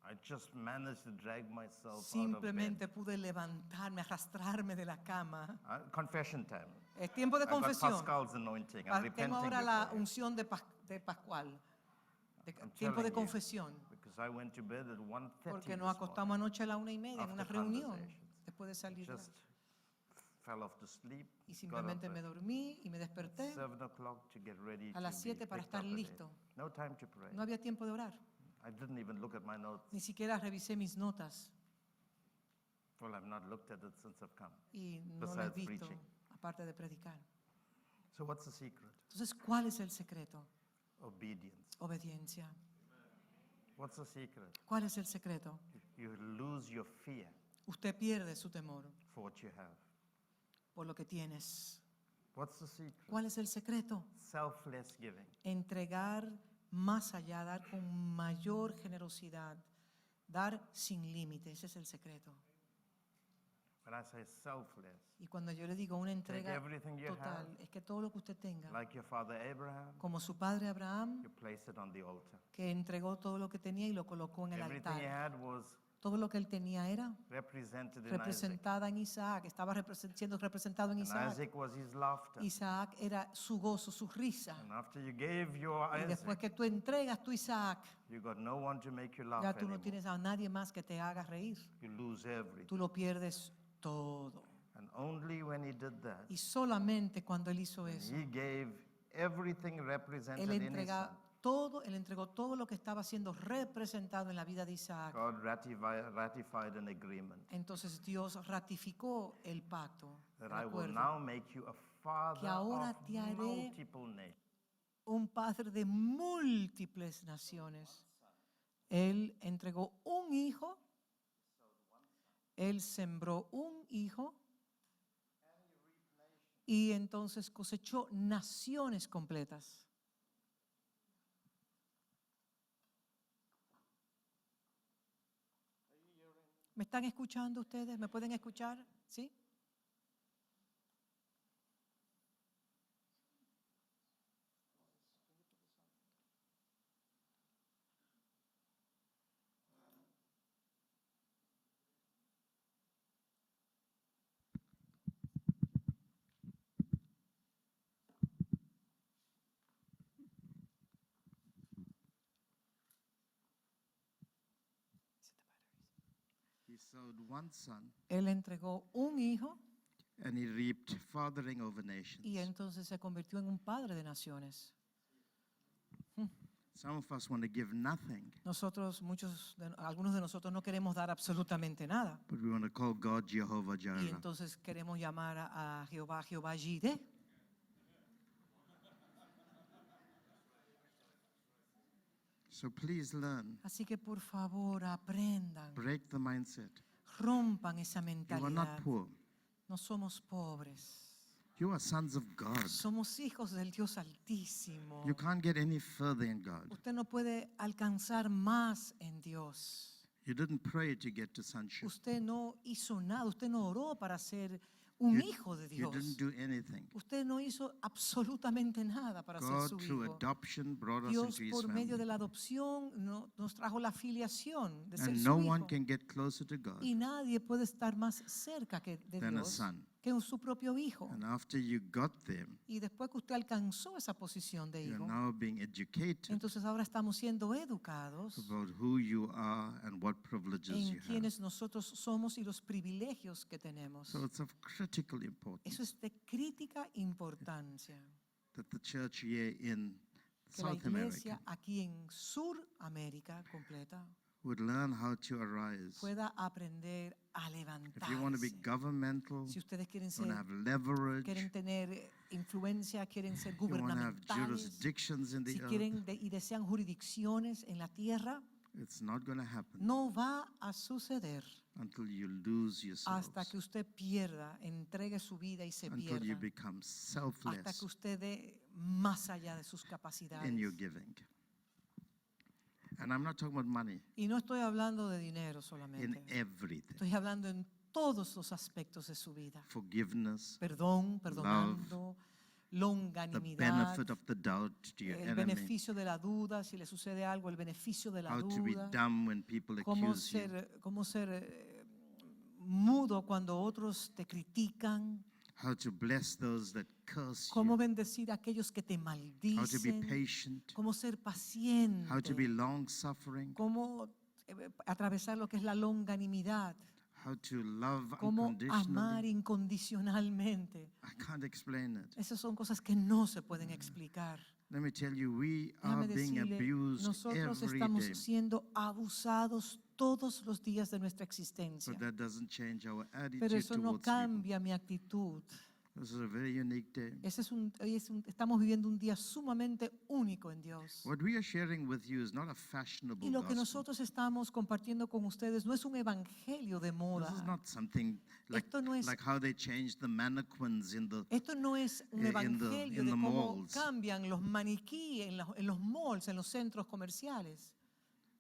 I just managed to drag myself Simplemente out of pude levantarme, arrastrarme de la cama. bed. Confession time. Es tiempo de I got confesión. Pascal's anointing. I'm Tengo repenting ahora la before you. unción de Pascual. I'm Tiempo de telling you, confesión. because I went to bed at 1:30 Porque this nos acostamos morning. anoche a la 1:30 en una After reunión. conversations. Después de salir. Just fell off to sleep. Y Got simplemente up me at dormí y me desperté 7 o'clock to get ready a las to 7 be para picked estar up at 8. listo. No time to pray. No había tiempo de orar. I didn't even look at my notes. Ni siquiera revisé mis notas. Well, I've not looked at it since I've come. Y no lo he Besides visto, preaching. aparte de predicar. So what's the secret? Entonces, ¿cuál es el secreto? Obedience. Obediencia. What's the secret? ¿Cuál es el secreto? You lose your fear Usted pierde su temor for what you have. por lo que tienes. What's the secret? ¿Cuál es el secreto? Selfless giving. Entregar más allá, dar con mayor generosidad, dar sin límite. Ese es el secreto. When I say selfless, Y cuando yo le digo una entrega everything you total, have, es que todo lo que usted tenga, like your father Abraham, como su padre Abraham, you place it on the altar. que entregó todo lo que tenía y lo colocó en el Everything he altar. had was Todo lo que él tenía era represented in Isaac. representada en Isaac, estaba siendo representado en And Isaac. Isaac was his laughter. Isaac era su gozo, su risa. And after you gave your Y después Isaac, que tú entregas tu Isaac, you got no one to make you laugh ya tú no anymore. tienes a nadie más que te haga reír. You lose everything. Tú lo pierdes todo. And only when he did that, Y solamente cuando él hizo eso, he gave everything represented él in his son. él entregó todo lo que estaba siendo representado en la vida de Isaac. God ratified an agreement Entonces Dios ratificó el pacto, el that I will acuerdo, now make you a father ahora of te haré multiple nations. un padre de múltiples naciones. Él entregó un hijo, él sembró un hijo y entonces cosechó naciones completas. ¿Me están escuchando ustedes? ¿Me pueden escuchar? ¿Sí? He sowed one son Él entregó un hijo and he reaped fathering over nations. y entonces se convirtió en un padre de naciones. Some of us want to give nothing, Nosotros, algunos de nosotros no queremos dar absolutamente nada. but we want to call God Jehovah Y Jireh. entonces queremos llamar a Jehová, Jehová Jireh. So please learn, Así que por favor aprendan, break the mindset. rompan esa You are mentalidad. not poor. No somos pobres. You are sons of God. Somos hijos del Dios Altísimo. You can't get any further in God. Usted no puede alcanzar más en Dios. You didn't pray to get to sonship. Usted no hizo nada. Usted no oró para ser un hijo de You Dios. didn't do anything. Usted no hizo absolutamente nada para ser God, su through hijo. adoption, brought us Dios, into His por medio de family. la adopción, nos trajo la filiación de ser And su no one hijo. can get closer to God Y nadie puede estar más cerca que de than a Dios son. que su propio hijo. And after you got them, Y después que usted alcanzó esa posición de you're hijo, now being educated entonces ahora estamos siendo educados about who you are and what privileges en you have. quienes nosotros somos y los privilegios que tenemos. So it's of critical importance Eso es de crítica importancia. that the church here in Que la South America iglesia aquí en Suramérica completa would learn how to arise. pueda aprender a If you want to be levantarse. governmental, Si ustedes quieren you want to ser, have leverage, quieren tener influencia, quieren ser you want to have gubernamentales, jurisdictions in the si earth, quieren y desean jurisdicciones en la tierra, it's not going to happen no va a suceder until you lose yourselves, hasta que usted pierda, entregue su vida y se until you pierda, become hasta selfless que usted dé más allá de sus capacidades. in your giving. And I'm not talking about money, Y no estoy hablando de dinero in solamente, everything. estoy hablando en todos los aspectos de su vida. Forgiveness, Perdón, perdonando, the longanimidad, benefit of the doubt to your el enemy, beneficio de la duda, si le sucede algo, el beneficio de la how to be duda, dumb when people accuse you, cómo ser mudo cuando otros te critican, how to bless those that curse cómo you, bendecir a aquellos que te how to be maldicen, patient, cómo ser how to be paciente, long-suffering, cómo atravesar lo que es la longanimidad, how to love cómo amar unconditionally. incondicionalmente. I can't explain it. Esas son cosas que no se pueden explicar. Let me tell you, we are Déjame being decirle, abused nosotros every estamos day, siendo abusados todos los días de nuestra existencia. but that doesn't change our Pero attitude eso no towards people. cambia mi actitud. This is a very unique day. Estamos viviendo un día sumamente único en Dios. What we are sharing with you is not a fashionable Y lo que gospel. nosotros estamos compartiendo con ustedes no es un evangelio de This moda. is not something like, Esto no es- like how they changed the mannequins in the Esto no es un in the- evangelio in de the cómo malls. cambian los maniquíes en los malls, en los centros comerciales.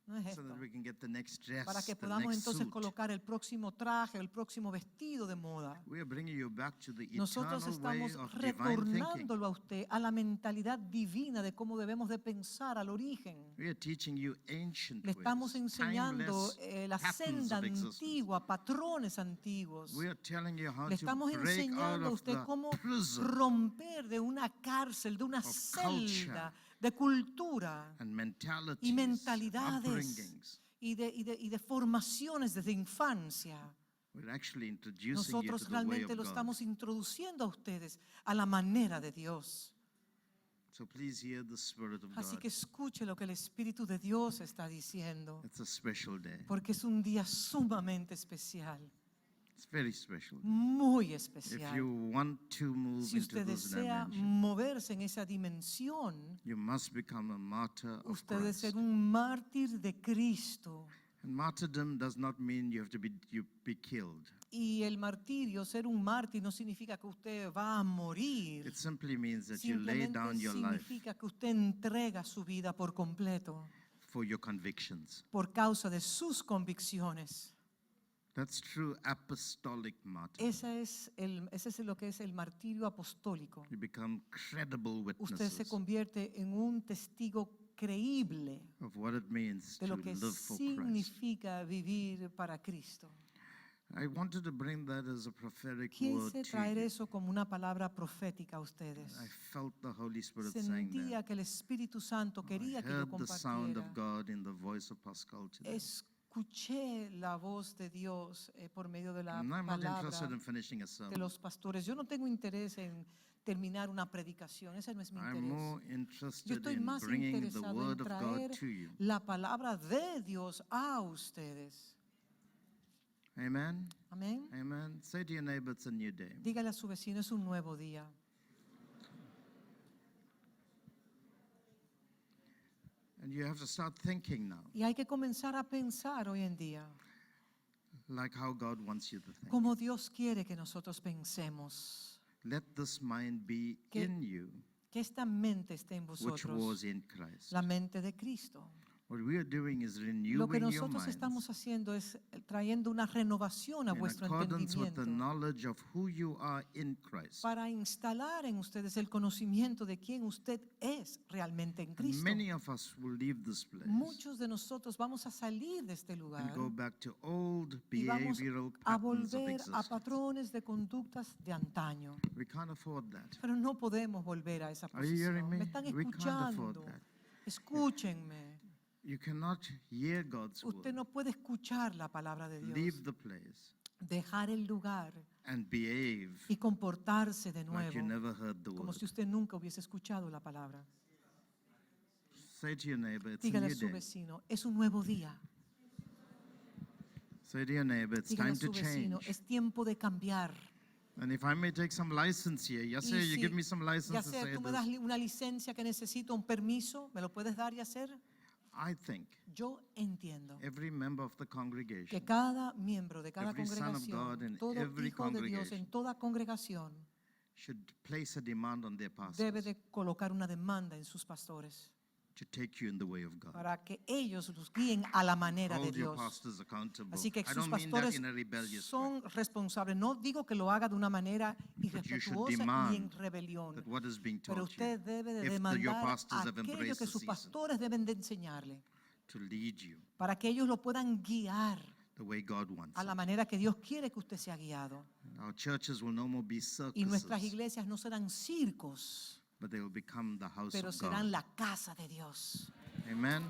No es so esto. that we can get the next dress, Para que the podamos next entonces suit. colocar el próximo traje, el próximo vestido de moda. We are bringing you back to the Nosotros eternal way estamos of divine thinking. retornándolo a usted a la mentalidad divina de cómo debemos de pensar al origen. We are teaching you ancient Le estamos ways, enseñando timeless la patterns senda of existence. antigua, patrones antiguos. We are telling you how Le to estamos break out enseñando a of usted the cómo prison romper de una cárcel, de una of celda, de cultura and mentalities, y mentalidades upbringings. y de formaciones desde infancia. We're actually introducing you to Nosotros the way of realmente lo God. estamos introduciendo a ustedes a la manera de Dios. So please hear the Spirit of Así God. que escuche lo que el Espíritu de Dios está diciendo, It's a special day. porque es un día sumamente especial, It's very special. muy If especial. you want to move Si into usted this desea dimension, moverse en esa dimensión, you must become a martyr of usted debe Christ. ser un mártir de Cristo. And martyrdom does not mean you have to be killed. Y el martirio, ser un mártir, no significa que usted va a morir. It simply means that you lay Simplemente down your life significa que usted entrega su vida por completo for your convictions. por causa de sus convicciones. That's true apostolic martyrdom. Ese es lo que es el martirio apostólico. You become credible Usted se witnesses convierte en un testigo creíble of what it means de to lo que live for Christ. significa vivir para Cristo. I wanted to bring that as a prophetic word Quise to traer you. eso como una palabra profética a ustedes. I felt the Holy Spirit saying that. Sentía que el Espíritu Santo I quería que yo heard the sound of compartiera. God in the voice of Pascal today. Escuché la voz de Dios por medio de la And I'm not palabra interested in finishing a de sermon. los pastores. Yo no tengo interés en terminar una predicación, ese no es mi I'm interés. more Yo interested estoy in más bringing the interesado en word of God traer to you. la palabra de Dios a ustedes. Amen? Amén. Amen. Say to your neighbor, it's a new day. Dígale a su vecino, es un nuevo día. And you have to start thinking now, Y hay que comenzar a pensar hoy en día like how God wants you to think. como Dios quiere que nosotros pensemos. Let this mind be Que- in you, Que esta mente esté en which vosotros, was in Christ. la mente de Cristo. What we are doing is Lo que renewing your nosotros minds estamos haciendo es trayendo una renovación a in vuestro accordance with the entendimiento knowledge of who you are in Christ. para instalar en ustedes el conocimiento de quién usted es realmente en And Cristo. many of us will leave this place Muchos de nosotros vamos a salir de este and lugar go back to old y vamos behavioral a patterns of volver a existence. patrones de conductas de antaño. We can't afford that. Pero no podemos volver a esa Are you hearing posición. me? ¿Me están We can't afford escuchando? that. Escúchenme. You cannot hear God's Usted word, no puede escuchar la palabra de leave Dios, the place, dejar el lugar and behave y comportarse de like you nuevo never heard the como word. si usted nunca hubiese escuchado la palabra. Say to your neighbor, it's a Dígale a new su day. vecino, es un nuevo día. Say to your neighbor, it's Dígale a time to su vecino, change. es tiempo de cambiar. And if I may take some license here, Yasser, Y you si, give me some license to Yasser, say tú me das this. una licencia que necesito, un permiso, ¿me lo puedes dar, Yasser? I think Yo entiendo every member of the que congregation cada miembro de cada Every son of God in congregación, todo every hijo de Dios en congregation toda congregación, should place a demand on their debe pastors de colocar una demanda en sus pastores to take you in the way of God. para que ellos los guíen a la manera de Hold your Dios. pastors accountable. Así que I sus don't mean that pastores in a rebellious way. son responsables. No digo que lo haga de una manera But you should irrespetuosa ni en demand rebelión, that what is being pero taught usted you, debe de if your demandar pastors have aquello embraced que the sus season, pastores deben de enseñarle to lead you para que ellos lo puedan guiar the way God wants a la it. manera que Dios quiere que usted sea guiado. Our churches will no more be Y nuestras circuses, iglesias no serán circos, but they will become the house pero of serán God. la casa de Dios. Amen?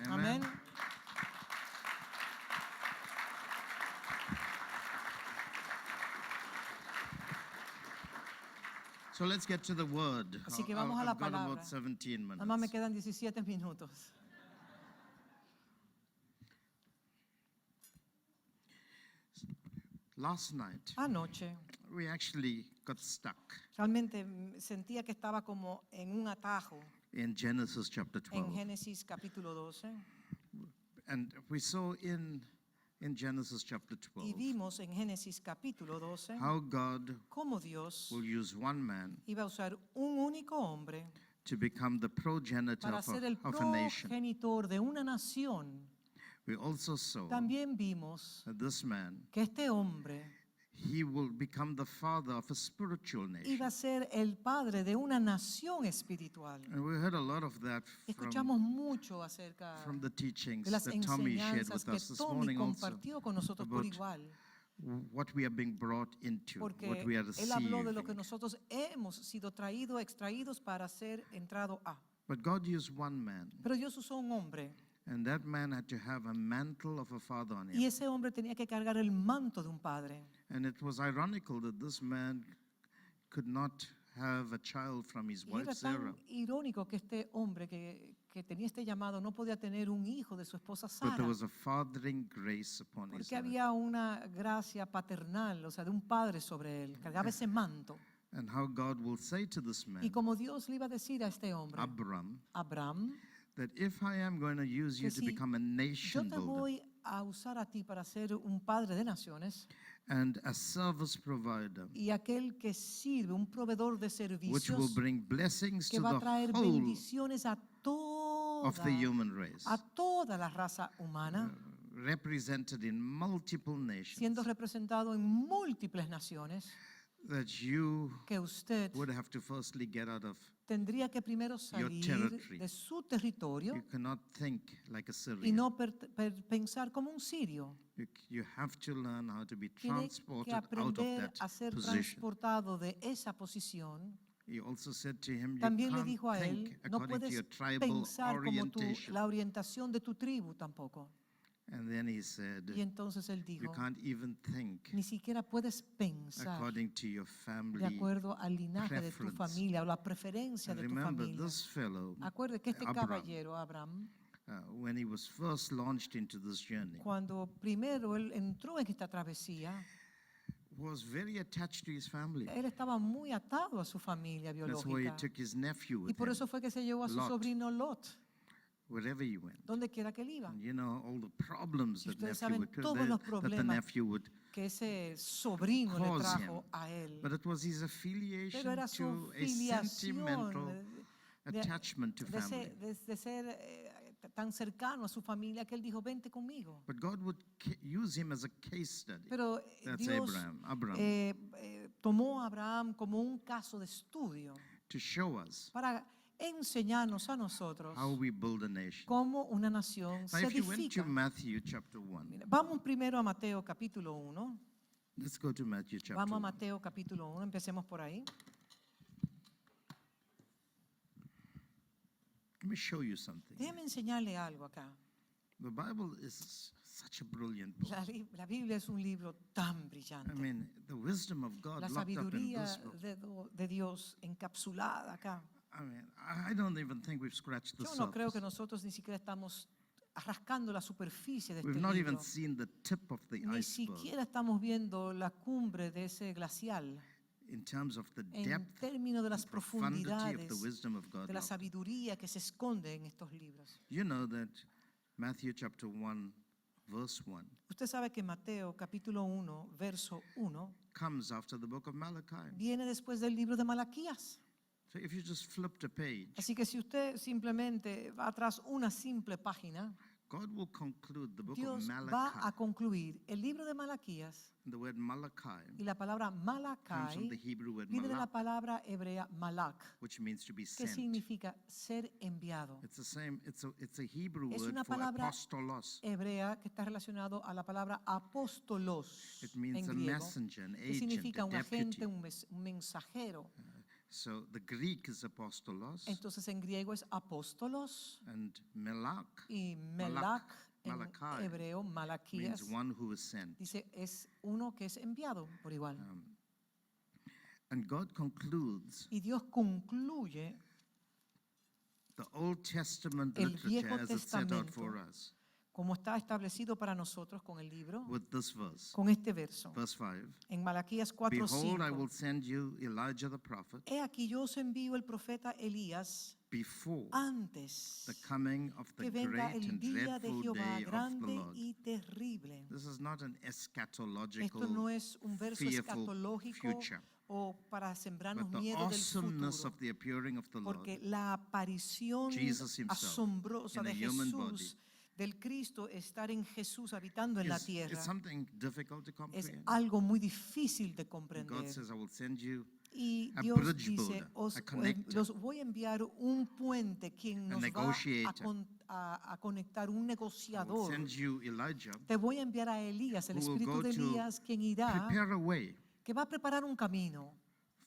Amén. So let's get to the word. Así que vamos a la I've got palabra. about 17 Nada más me minutes. quedan 17 minutos. Last night, Anoche we actually got stuck realmente sentía que estaba como en un atajo in Genesis chapter en 12. Génesis capítulo 12 And we saw in Genesis chapter y 12 vimos en Génesis capítulo 12 how God cómo Dios will use one man iba a usar un único hombre to become the progenitor para ser el of a nation. progenitor de una nación. We also saw También vimos that this man, que este hombre he will become the father of a spiritual nation. iba a ser el padre de una nación espiritual. And we heard a lot of that Escuchamos mucho acerca from the teachings de las that Tommy shared enseñanzas with que us this Tommy morning also, compartió con nosotros por about igual, what we are being brought into, what porque we are él habló de lo que receiving. nosotros hemos sido traídos, extraídos para ser entrado a. But God used one man, Pero Dios usó un hombre and that man had to have a mantle of a father on y him. ese hombre tenía que cargar el manto de un padre. And it was ironical that this man could not have a child from his Y wife era Sarah, tan irónico que este hombre que tenía este llamado no podía tener un hijo de su esposa but there Sara, was a fathering grace upon his porque life. había una gracia paternal, o sea, de un padre sobre él, cargaba ese manto. And how God will say to this Y man, como Dios le iba a decir a este hombre, Abram, Abraham, that if I am going to use you que to si become a yo nation te builder voy a usar a ti para ser un padre de naciones and a service provider, y aquel que sirve, un proveedor de which will servicios bring blessings que to va a the traer whole bendiciones a of the human race, toda la raza humana, represented in multiple nations, siendo representado en múltiples naciones, that you que usted would have to firstly get out of. tendría que primero salir territory. de su territorio You cannot think like a y Syrian. no pensar como un sirio. You have to learn how to be Tiene transported que out of aprender that a ser position. transportado de esa posición. He also said to him, you También le can't dijo a think él, no according to puedes your tribal pensar como orientation. la orientación de tu tribu tampoco. And then he said, Y entonces él you dijo, can't even think ni siquiera puedes pensar according to your de family. acuerdo al linaje de tu preference. familia o la preferencia And de tu remember, familia. this fellow, Acuerde que este Abraham, caballero, Abraham, when he was first launched into this journey, cuando primero él entró en esta travesía, was very attached to his family. él estaba muy atado a su familia That's why he biológica. took his nephew Y with por him, eso fue que se llevó a su Lot. sobrino Lot, wherever he went. donde quiera que él iba. And you know all the problems Y that ustedes nephew saben would, todos los that the problemas nephew would. Que ese sobrino le Cause trajo him. a él. But it was his Pero affiliation era su to a filiación sentimental de, attachment to de family. ser, de ser tan cercano a su familia que él dijo, vente conmigo. But God would use him as a case study. Pero That's Dios Abraham. Tomó a Abraham como un caso de estudio To show us para enseñarnos a nosotros how we build a nation. cómo una nación Now, se if you went edifica. to Matthew chapter 1, Mira, vamos primero a Mateo capítulo 1. let's go to Matthew chapter Vamos a 1. Mateo capítulo 1, empecemos por ahí. Let me show you something. Déjeme enseñarle algo acá. The Bible is such a brilliant book. La Biblia es un libro tan brillante. I mean, the wisdom of God La locked up in sabiduría this book. de Dios encapsulada acá. I mean, I don't even think we've scratched the Yo no creo que surface. nosotros ni siquiera estamos rascando la superficie de We've este not even libro. seen the tip of the Ni iceberg siquiera estamos viendo la cumbre de ese glacial in terms of the en depth términos de las and profundity of the profundidades wisdom of God. de la locked. sabiduría que se esconde en estos libros. You know that Matthew chapter 1, verse 1 Usted sabe que Mateo capítulo 1, verso 1 comes after the book of Malachi. viene después del libro de Malaquías. So if you just flipped a page, Así que si usted simplemente va atrás una simple página, God will conclude the book of Dios va a Malachi. concluir el libro de Malaquías, The word y Malachi la palabra comes from Malacai the Hebrew word viene de la malak, palabra hebrea malak, which means to be que sent. significa ser enviado. It's the same. It's a Hebrew Es word una for palabra apostolos. hebrea que está relacionado a la palabra apóstolos It means en a griego, messenger, an que agent, significa a un deputy. agente, un mensajero. So the Greek is apostolos, Entonces en griego es apóstolos and melak y melak en Malachi hebreo, means Malaquías, one who is sent. dice es uno que es enviado por igual. And God concludes Y Dios concluye the Old Testament El literature Viejo as it's set out Testamento for us como está establecido para nosotros con el libro, with this verse, con este verso. verse 5. En Malaquías 4, Behold, I 5. will send you Elijah the prophet He aquí yo os envío el profeta Elías before antes the coming of the que venga great el and día de dreadful Jehová day of the grande Lord. y terrible. This is not an eschatological, Esto no es un verso fearful escatológico future, o para sembrarnos but the miedo del awesomeness futuro, of the appearing of the Lord. porque la aparición Jesus himself, asombrosa in de a human Jesús, del Cristo, estar en Jesús habitando en la It's tierra, something difficult to es comprehend. algo muy difícil de And comprender. God says, I will send you Y a Dios bridge dice, builder, a connector, los voy a enviar un puente, quien nos va negotiator. a conectar, un I will negociador. send you Elijah, Te voy a enviar a Elías, el who will espíritu go de to Elías, quien irá, prepare a way que va a preparar un camino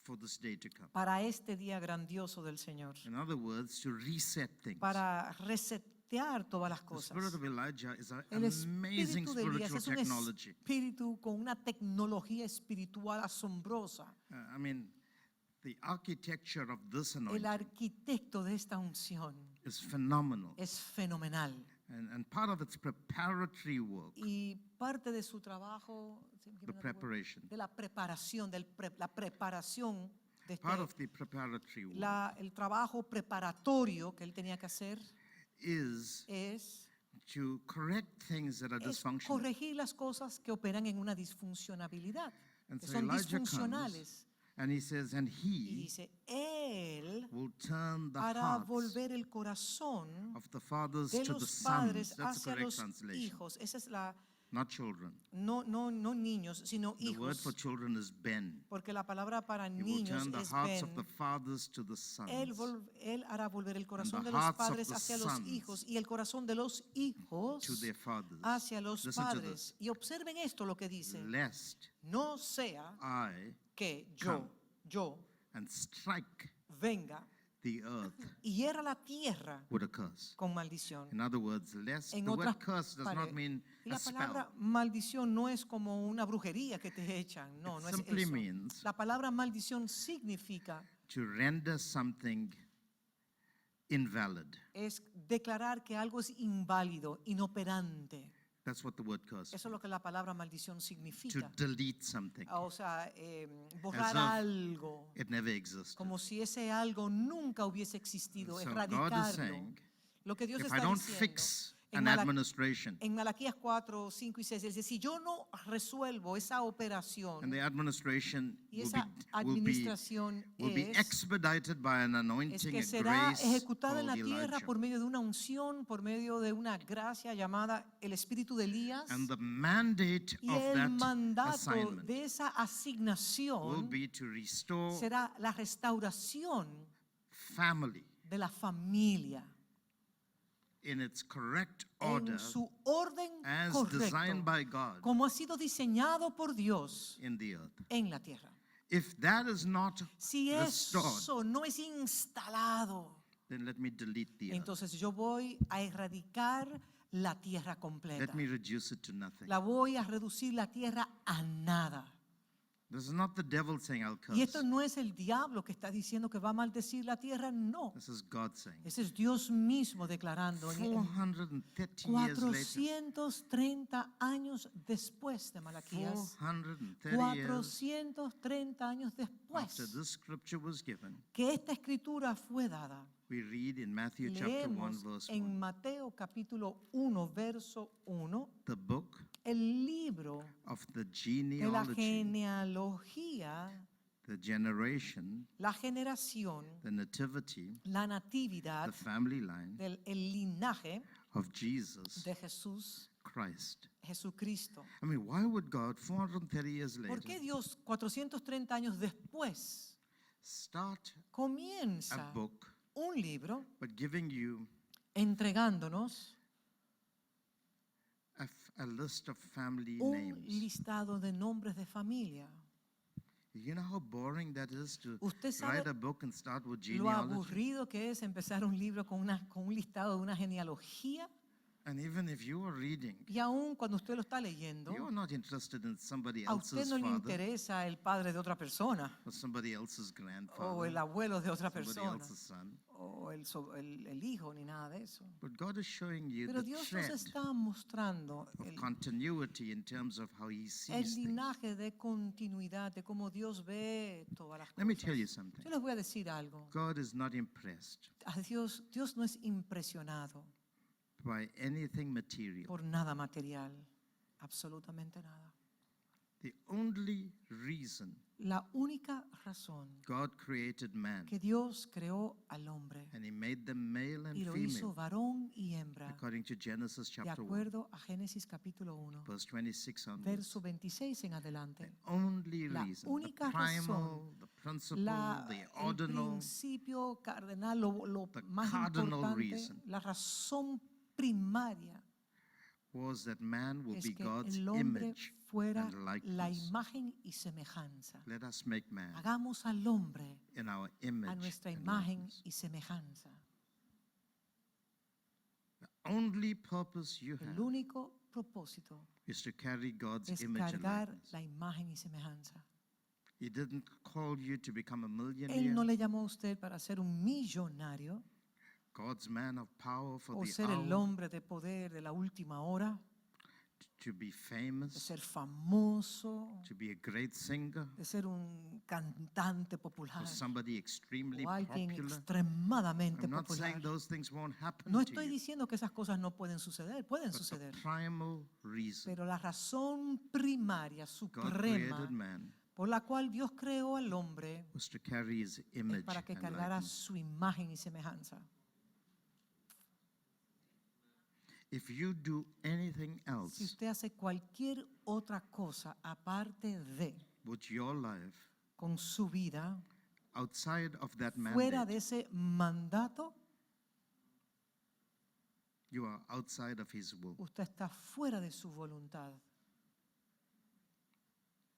for this day to come. para este día grandioso del Señor, In other words, to reset things. para resetear todas las The cosas. spirit of Elijah is an El amazing espíritu de Elías spiritual es un technology. espíritu con una tecnología espiritual asombrosa. I mean, the architecture of this El anointing arquitecto de esta unción is phenomenal. es fenomenal. And part of its preparatory work, Y parte de su trabajo, the preparation, de la preparación, la preparación de part of the preparatory work el trabajo preparatorio que él tenía que hacer is es to correct things that are dysfunctional. corregir las cosas que operan en una disfuncionabilidad, And que so son Elijah comes, disfuncionales. and he says, and Y he dice, él will turn the hará hearts volver el corazón of the fathers de to the los sons. padres That's the hacia correct los translation, hijos. Esa es la, not children. no niños, sino The word hijos. for children is ben. Porque la palabra para He will niños turn the es hearts ben. of the fathers to the sons. Él hará volver el corazón the de los hearts of padres the hacia los sons hijos y el corazón de los hijos to their fathers. hacia los Listen to padres. Y observen esto lo que dice. Lest No sea I que come. yo and strike venga the earth y hiera la tierra with a curse. con maldición. In other words, lest En the word otras curse does not palabras, mean y a la spell. palabra maldición no es como una brujería que te echan. No, It no es simply eso. means La palabra maldición significa to render something invalid. es declarar que algo es inválido, inoperante. That's what the word curse Eso es lo que la palabra maldición to significa. delete something. O sea, borrar As if algo, it never existed. como si ese algo nunca hubiese existido, So God is erradicarlo. saying, Lo que Dios if I está don't diciendo fix an administration. En Malaquías 4, 5 y 6, dice, si yo no resuelvo esa operación, And the administration y will esa administración be expedited by an es anointing, que a será grace ejecutada en la called tierra Elijah. por medio de una unción, por medio de una gracia llamada el Espíritu de Elías. And the mandate Y of el that mandato assignment de esa will asignación be to restore será la restauración family de la familia in its correct order en su orden as correcto, designed by God como ha sido diseñado por Dios in the earth. en la tierra. If that is not Si restored, eso no es instalado, then let me delete the earth. entonces yo voy a erradicar la tierra completa. Let me reduce it to nothing. La voy a reducir la tierra a nada. This is not the devil saying I'll Y esto curse. no es el diablo que está diciendo que va a maldecir la tierra, no. This is God saying. Ese es Dios mismo declarando. 430 years later, 430 años después de Malaquías, 430 years 430 años after después this scripture was given, que esta escritura fue dada, we read in Matthew chapter 1 leemos verse en 1, Mateo capítulo 1, verso 1, the book el libro of the de la genealogy, genealogía, the generation, la generación, the nativity, la natividad, the family line el linaje of Jesus de Jesús, Christ. Jesucristo. I mean, why would God 430 years ¿Por later qué Dios 430 años después start a comienza book un libro but giving you entregándonos a list of family un names? listado de nombres de familia? You know how boring that is to ¿Usted sabe write a book and start with lo genealogy? aburrido que es empezar un libro con un listado de una genealogía? And even if you are reading, Y aún cuando usted lo está leyendo, you are not interested in somebody a usted else's no le father interesa el padre de otra persona or somebody else's o grandfather, el abuelo de otra somebody persona else's son. o el hijo ni nada de eso. But God is showing you Pero the Dios nos thread está mostrando of el continuity in terms of how He el sees things. linaje de continuidad, de cómo Dios ve todas las Let me tell you cosas. something. Yo les voy a decir algo. God is not impressed A Dios no es impresionado by anything material. por nada material, absolutamente nada. The only reason La única razón God created man que Dios creó al hombre and He made them male and y lo hizo female, varón y hembra, according to Genesis de chapter 1, acuerdo a Génesis capítulo 1, verse 26 onwards. verso 26 en adelante. Only La reason, the única primal, razón, the principal, the el ordinal, principio cardenal, lo the más cardinal importante, reason la razón primaria was that man will es be que God's el hombre image fuera and la likeness. imagen y semejanza. Let us make man Hagamos al hombre in our a image nuestra and imagen likeness. y semejanza. The only purpose you El have único propósito is to carry God's es image and cargar likeness. la imagen y semejanza. He didn't call you to become a Él millionaire, no le llamó a usted para ser un millonario God's man of power for o the ser el hour, hombre de poder de la última hora, to be de famous, ser famoso, to be a great singer, de ser un cantante popular or somebody extremely o alguien popular. extremadamente I'm not popular. saying those things won't happen No to estoy you, diciendo que esas cosas no pueden suceder, pueden but the suceder. primal reason Pero la razón primaria, God suprema, created man por la cual Dios creó al hombre was to carry His es image para que and cargara likeness. su imagen y semejanza. If you do anything Si else usted hace cualquier otra cosa aparte de with your life con su vida, outside of that fuera mandate, de ese mandato, you are outside of His will. usted está fuera de su voluntad.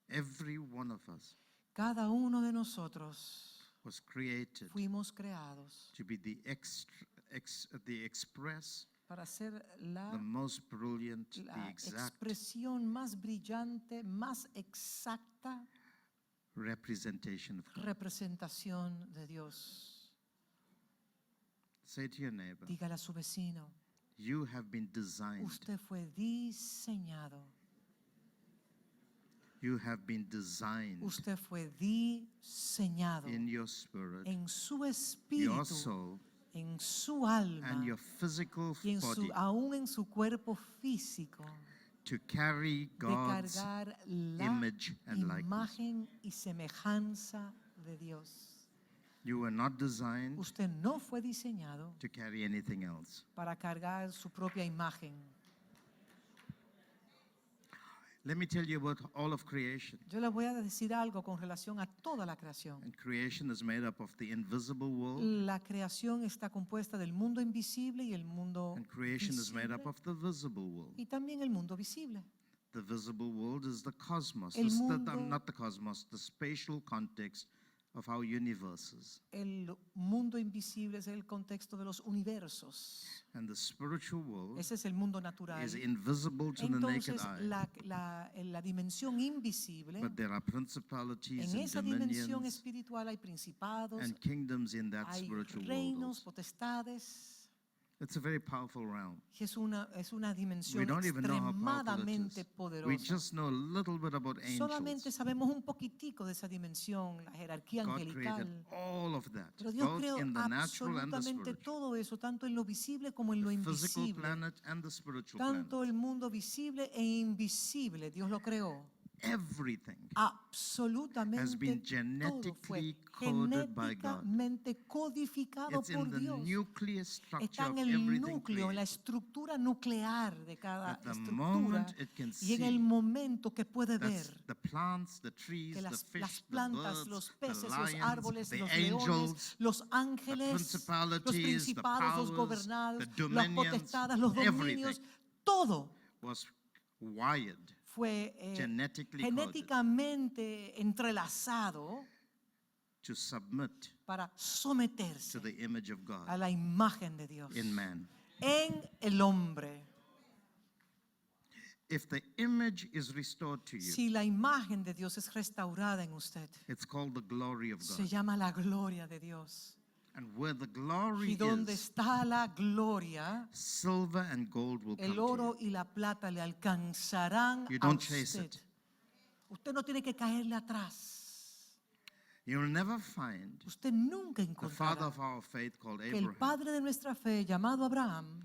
Every one of us Cada uno de nosotros was created fuimos creados to be the express, para ser the most brilliant, the la exact expresión más brillante, más exacta representation of God. representación de Dios. Say to your neighbor, Dígale a su vecino, you have been designed. usted fue diseñado, You have been designed usted fue diseñado in your spirit, en su your espíritu soul, en su alma and your physical y body aún en su cuerpo físico, to carry de God's cargar la image and likeness. imagen y semejanza de Dios. You were not designed Usted no fue diseñado to carry anything else. para cargar su propia imagen. Let me tell you about all of creation. Yo le voy a decir algo con relación a toda la creación. And creation is made up of the invisible world, La creación está compuesta del mundo invisible y el mundo and creation is made visible, up of the visible world. y también el mundo visible. The visible world is the cosmos, El mundo- not the cosmos, the spatial context of our universes. El mundo invisible es el contexto de los universos. And the spiritual world Ese es el mundo natural. is invisible to the naked Entonces, eye. la dimensión invisible, But there are principalities en and esa dimensión dominions espiritual hay principados, and kingdoms in that hay spiritual world reinos, also. potestades. It's a very powerful realm. Es una dimensión We don't even know how powerful extremadamente it is. We poderosa. just know a little bit about Solamente angels. sabemos un poquitico de esa dimensión, la jerarquía God created angelical. all of that, Pero Dios both creó in the natural and the absolutamente spiritual. todo eso, tanto en lo visible como en lo The physical invisible. planet and the spiritual Tanto planet. el mundo visible e invisible, Dios lo creó. Everything Absolutamente has been todo fue genetically coded by God. genéticamente codificado It's in por the Dios. nuclear structure Está of en el everything núcleo, en la created. estructura nuclear de cada At the estructura. moment it can Y en el see, momento que puede that's ver the plants, the trees, que the las fish, the plantas, birds, los the peces, los lions, árboles, the los leones, angels, los ángeles, los principalities, the principados, los powers, gobernados, the las dominions, potestades, los dominios, everything todo was wired, fue genetically coded genéticamente entrelazado to submit para to someterse the image of a God la imagen de Dios in man. en el hombre. If the image is restored to you, Si la imagen de Dios es restaurada en usted, it's called the glory of se God. llama la gloria de Dios. And where the glory Y donde is, está la gloria, silver and gold will come el to oro you. y la plata le alcanzarán You a don't chase usted. it. Usted no tiene que caerle atrás. You'll never find Usted nunca the father encontrará of our faith called que el Abraham padre de nuestra fe, llamado Abraham,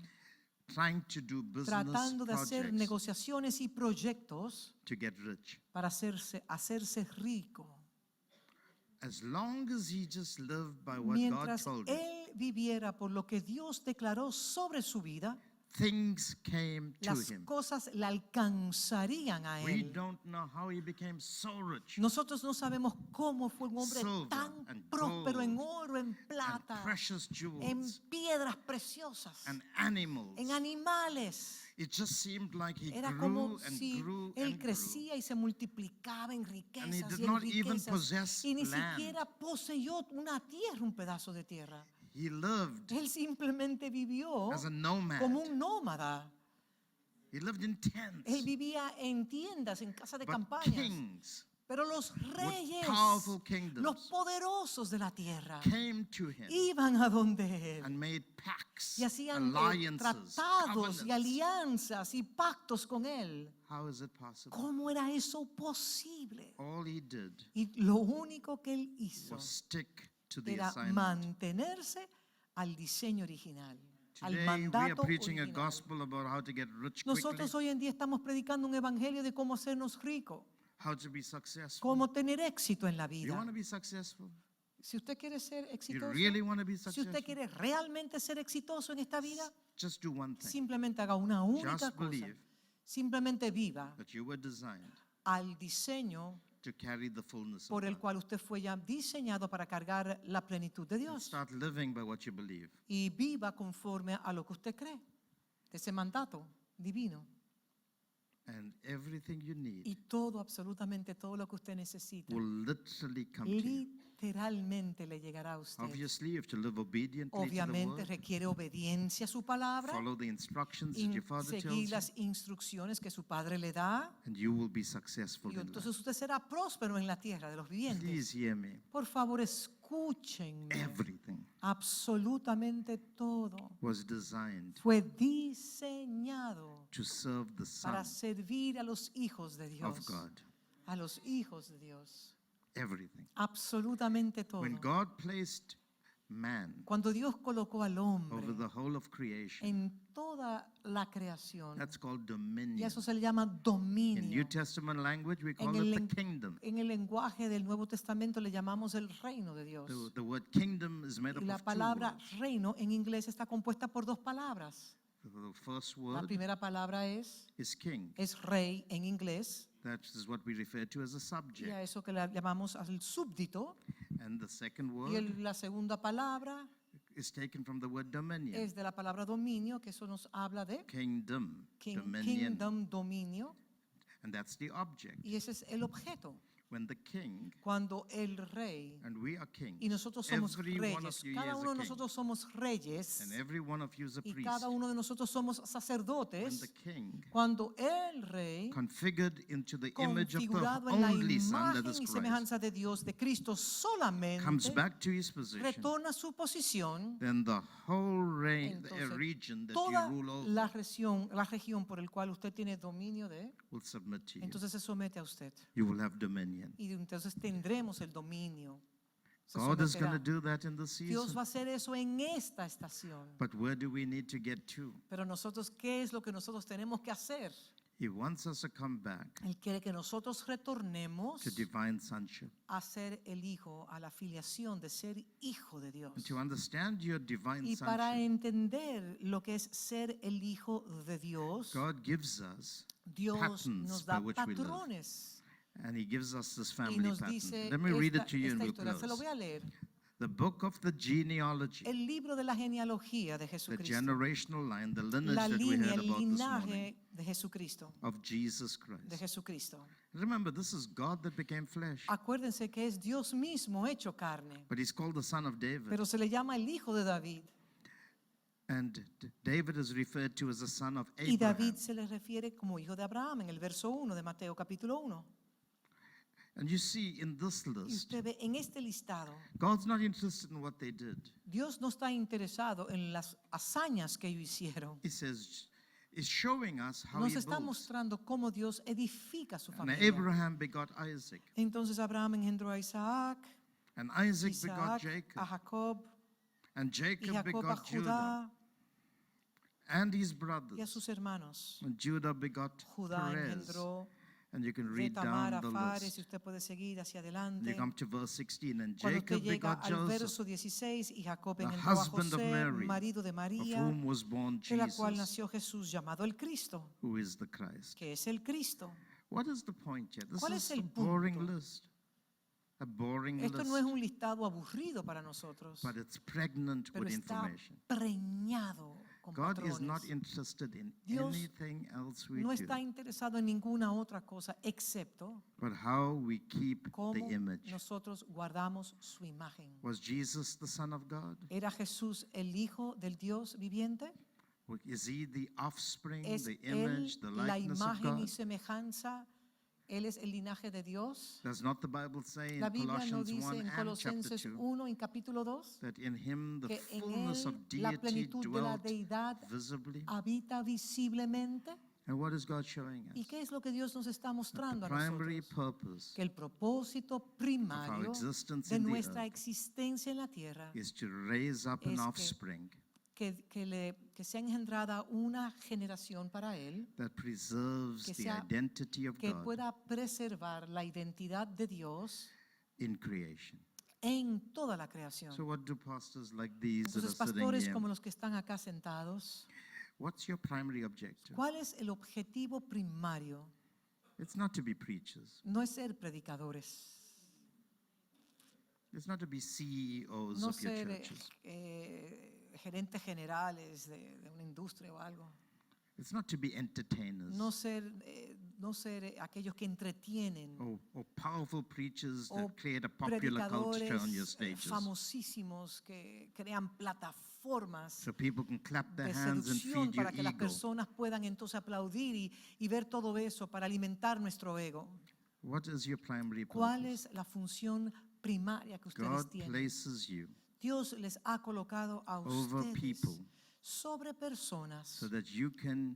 trying to do business tratando de hacer projects negociaciones y proyectos to get rich. para hacerse rico. As long as he just lived by what God Mientras told him, él viviera por lo que Dios declaró sobre su vida, things came to las him. cosas le alcanzarían a We él. don't know how he became so rich Nosotros no sabemos cómo fue un hombre Silver tan and próspero en gold oro, en and plata, precious en jewels piedras preciosas, and animals. en animales. It just seemed like he Era grew como and si grew él and grew. crecía y se multiplicaba en riquezas did y en not even riquezas. possess Y ni land. siquiera poseyó una tierra, un pedazo de tierra. He lived Él simplemente vivió as a nomad. como un nómada. He lived in tents. Él vivía en tiendas, en casas de But campañas. kings Pero los reyes, powerful kingdoms los poderosos de la tierra, came to him iban a donde él and made pacts, y hacían alliances, tratados y covenants. alianzas y pactos con él. How is it possible? ¿Cómo era eso posible? All he did Y lo único que él hizo was stick to the era assignment. mantenerse al diseño original, al Today we are mandato preaching a original. gospel about how to get rich Nosotros quickly, hoy en día estamos predicando un evangelio de cómo hacernos ricos, how to be successful. cómo tener éxito en la You vida. want to be successful? Si usted quiere ser You exitoso, really want to be si successful? usted quiere realmente ser exitoso en esta vida, Just do one thing. simplemente haga una única Just cosa. believe Simplemente viva that you were designed al diseño to carry the fullness of por el God. cual usted fue ya diseñado para cargar la plenitud de And Dios. start living by what you believe. Y viva conforme a lo que usted cree, de ese mandato divino. And everything you need Y todo, absolutamente todo lo que usted necesita, will literally come to you. literalmente le llegará a usted. Obviously, you have to live obediently to the Obviamente word. requiere obediencia a su palabra, Follow the instructions that your father tells seguir you, las instrucciones que su padre le da, and you will be successful y in life. entonces usted será próspero en la tierra de los vivientes. Please hear me. Por favor, escúchenme. Everything Absolutamente todo was designed fue diseñado to serve the para Son servir a los hijos de Dios. of God. A los hijos de Dios. Everything. Absolutamente todo. When God placed man Cuando Dios colocó al hombre over the whole of creation, en toda la creación, that's called y dominion. eso se le llama In New dominio. Testament language, we En call el, it the len- kingdom. en el lenguaje del Nuevo Testamento le llamamos el reino de Dios. The word kingdom is made Y up la of two palabra words. reino en inglés está compuesta por dos palabras. The first La word primera palabra es king. rey en inglés, That is what we refer to as a y subject. a eso que le llamamos al súbdito. And the second Y word la segunda palabra is taken from the word dominion. es de la palabra dominio, que eso nos habla de Kingdom, dominion. kingdom, dominio, And that's the object. y ese es el objeto. When the king, Cuando el rey, and we are kings, y nosotros somos every one of reyes, you cada is uno a de king, nosotros somos reyes, and every one of you is a y priest. cada uno de nosotros somos When sacerdotes. the king, Cuando el rey, configured into the image of the configurado en la only Son, that imagen is y Christ, semejanza de Dios, de Cristo comes solamente, back to his position, retorna a su posición, then the whole entonces region that you toda rule over la región por el cual usted tiene dominio de, will submit to you. entonces se somete a usted. You will have dominion. Y entonces tendremos el dominio. Se God is going to someterá. do that in the Dios va a season. hacer eso en esta estación. But where do we need to get to? Pero nosotros, ¿qué es lo que nosotros tenemos que hacer? He wants us to come back Él quiere que nosotros retornemos to divine sonship. a ser el hijo, a la filiación de ser hijo de And Dios. to understand your divine Y para sonship, entender lo que es ser el hijo de Dios, God gives us Dios patterns nos by da which we live. patrones And he gives us this y family nos pattern. dice Let me read it to you and esta we'll historia. Se lo close. voy a leer. The book of the genealogy, El libro de la genealogía de the Jesucristo. generational line, the lineage La that we línea, heard el about this morning linaje de Jesucristo. of Jesus De Christ. Jesucristo. Remember, this is God that became flesh, Acuérdense que es Dios mismo hecho carne, but he's called the Son of David. pero se le llama el hijo de David. And David is referred to as the son of Y Abraham. David se le refiere como hijo de Abraham en el verso 1 de Mateo capítulo 1. And you see in this Y list, usted ve en este listado, God's not interested in what they did. Dios no está interesado en las hazañas que ellos hicieron. He says, is showing us how Nos he está builds. mostrando cómo Dios edifica su And familia. Abraham begot Isaac, Entonces Abraham engendró a Isaac, and Isaac begot Isaac a Jacob, Jacob, and y Jacob Jacob a begot Judah Judá and his y a brothers. sus hermanos. And Judah begot Judá Perez. engendró And you can de read Tamar down a the Fares, list. y usted puede seguir hacia You adelante. come to verse 16, and Cuando usted Jacob llega begot al Joseph, verso 16, y Jacob the engendró a husband of José, Mary, marido de of María, whom was born de la cual Jesus, nació Jesús, llamado el Cristo, who is the Christ. que es el Cristo. What is the point here? This ¿Cuál is es a el boring punto? list. A boring Esto no es list, un listado aburrido para nosotros, but it's pregnant pero with está information. preñado con God is not patrones. interested in Dios anything else we No do, está interesado en ninguna otra cosa excepto but how we keep the cómo image. nosotros guardamos su imagen. Was Jesus the Son of God? ¿Era Jesús el Hijo del Dios viviente? Is he the offspring, ¿Es the Él image, the la likeness of imagen y God? semejanza? ¿Él es el linaje de Dios? Does not the Bible say in La Biblia no Colossians dice 1 en and chapter Colosenses 2 1 en capítulo 2 that in him the que en fullness of Él la deity plenitud de la dwelt deidad visibly? habita visiblemente? And what is God showing ¿Y us? qué es lo que Dios nos está That mostrando the a primary nosotros? purpose Que el propósito primario existence de in the nuestra earth existencia en la tierra is to raise up an Es que- offspring que sea engendrada una generación para Él that preserves que the sea- identity of que God pueda preservar la identidad de Dios in creation. en toda la creación. So what do pastors like these that are Entonces, sitting pastores here, como los que están acá sentados, what's your primary objective? ¿cuál es el objetivo primario? It's not to be preachers. No es ser predicadores, It's not to be CEOs no of your ser churches. gerentes generales de una industria o algo, It's not to be entertainers no ser aquellos que entretienen or powerful preachers o that create a popular culture on your predicadores stages. famosísimos que crean plataformas So people can clap their de hands and seducción feed your para que las ego. personas puedan entonces aplaudir y ver todo eso para alimentar nuestro ego. What is your primary ¿Cuál purpose? es la función primaria que ustedes God tienen? places you Dios les ha colocado a over ustedes people sobre personas so that you can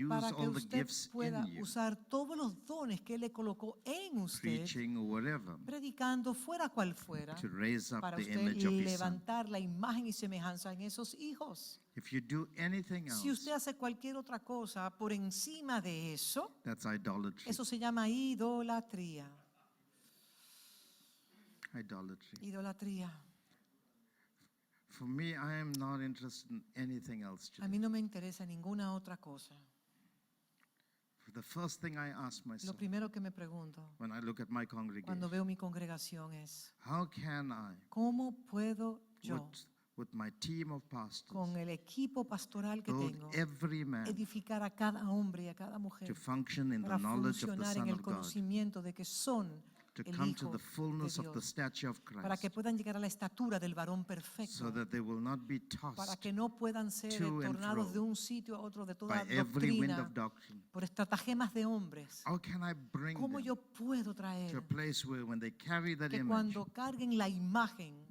para que all the usted gifts in pueda you, usar todos los dones que Él le colocó en usted, preaching or whatever, predicando fuera cual fuera, to raise up para the usted image of His Son. levantar la imagen y semejanza en esos hijos. If you do anything Si usted else, hace cualquier otra cosa por encima de eso, that's idolatry. eso se llama idolatría. Idolatry. Idolatría. For me, I am not interested in anything else A today. mí no me interesa ninguna otra cosa. The first thing I ask Lo myself primero que me pregunto when I look at my cuando congregation, veo mi congregación es, how can I, ¿cómo puedo yo, with my team of pastors, con el equipo pastoral que build tengo, every man edificar a cada hombre y a cada to mujer function in the para knowledge of the funcionar en Son el of God, conocimiento de que son to el come to Hijo the de fullness of the Dios, stature of para que Christ, puedan llegar a la estatura del varón so perfecto, that they will not be para tossed que no puedan ser to and tornados fro de un sitio a otro de by toda every wind doctrina of doctrine. por estratagemas de hombres. How can I bring ¿Cómo them yo puedo to traer a place where when they carry that que image, cuando carguen la imagen,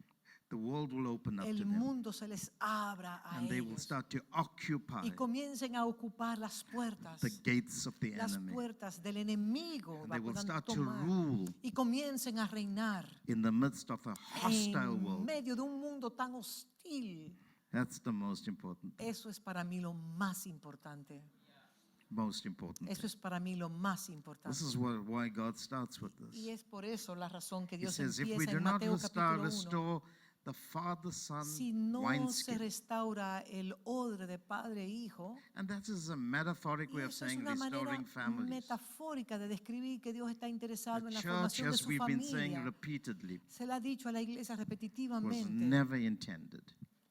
the world will open up to el them mundo se les abra a and they will ellos start to occupy y comiencen a ocupar las puertas, the gates of the las enemy, puertas del enemigo, and la they will puedan start to tomar rule y comiencen a reinar in the midst of a hostile en world. medio de un mundo tan hostil. That's the most important thing. Eso es para mí lo más importante. Most important Eso thing. es para mí lo más This importante. is why God starts with Y this. es por eso la razón que He Dios says, if we empieza do en not Mateo capítulo 1. restore the Father-Son Si no se wineskin, restaura el odre de padre e hijo, and that is a metaphoric y way of eso es saying una manera restoring families. metafórica de describir que Dios está interesado The en la church, formación de as su we've been saying familia. repeatedly, Se le ha dicho a la iglesia was repetitivamente, never intended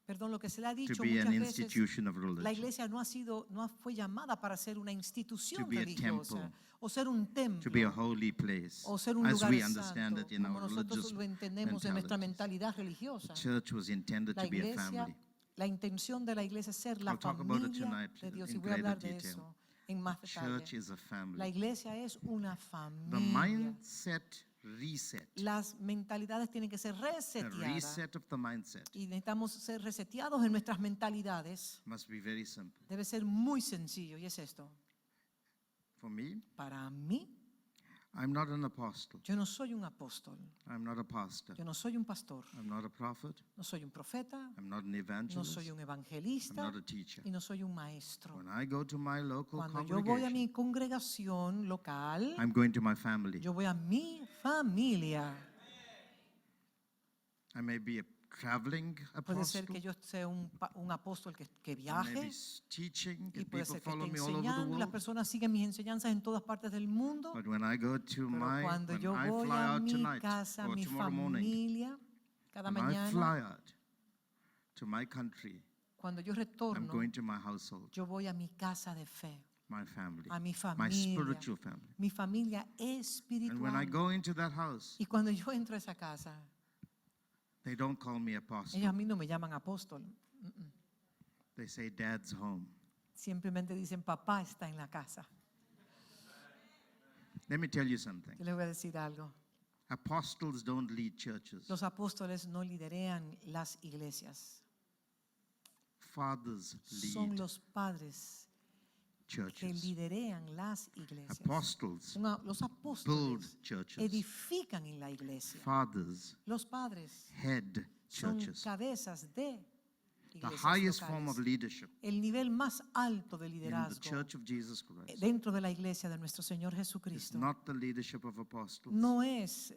perdón, lo que se le ha to dicho be an muchas veces, institution of la religion, iglesia no fue llamada para ser una institución To be a religiosa temple, o ser un to be a templo holy place, o ser un as lugar we understand santo, it in como our nosotros religious lo entendemos en nuestra mentalities. mentalidad The religiosa. church was intended La to be a iglesia, family. la intención de la iglesia es ser la I'll talk about it familia tonight de Dios. Y in voy a hablar greater de detail. eso en más detalle. Church is a La family. iglesia es una The familia. mindset reset, Las mentalidades tienen que ser a reseteadas. reset of the mindset Y necesitamos ser reseteados en nuestras mentalidades. must be very simple. Debe ser muy sencillo. Y es esto. For me, Para mí, I'm not an apostle. yo no soy un apóstol. I'm not a pastor. Yo no soy un pastor. I'm not a prophet. No soy un profeta. I'm not an No evangelist. soy un I'm evangelista. not a teacher. Y no soy un maestro. When I go to my local Cuando yo voy a congregation, mi congregación local, I'm going to my family. yo voy a mi familia. I may be a traveling Puede ser apostle. que yo sea un apóstol que I may be viaje teaching, y and puede people ser que follow esté me all over the enseñando. Las world. personas siguen mis enseñanzas en todas partes del mundo. But when I go to Pero cuando when yo I voy fly a out mi tonight casa, or mi tomorrow morning, familia, cada when I mañana, fly out to my country, cuando yo I'm retorno, going to my household, yo voy a mi casa de fe, my family, a mi my familia, spiritual family. mi familia And when I espiritual. go into that house, Y cuando yo entro a esa casa, they don't call me apostle. ellos a mí no me llaman apóstol. They say, Dad's home. Simplemente dicen, papá está en la casa. Let me tell you something. Yo les voy a decir algo. Apostles don't lead churches. Los apóstoles no liderean las iglesias. Fathers Son lead los padres que churches. liderean las iglesias. Apostles Los build apóstoles churches. edifican en la iglesia. Fathers Los padres head son churches. cabezas de The iglesias highest form of locales. leadership El nivel más alto de in the liderazgo Church of Jesus Christ dentro de la iglesia de nuestro Señor is Jesucristo not the leadership of apostles, no es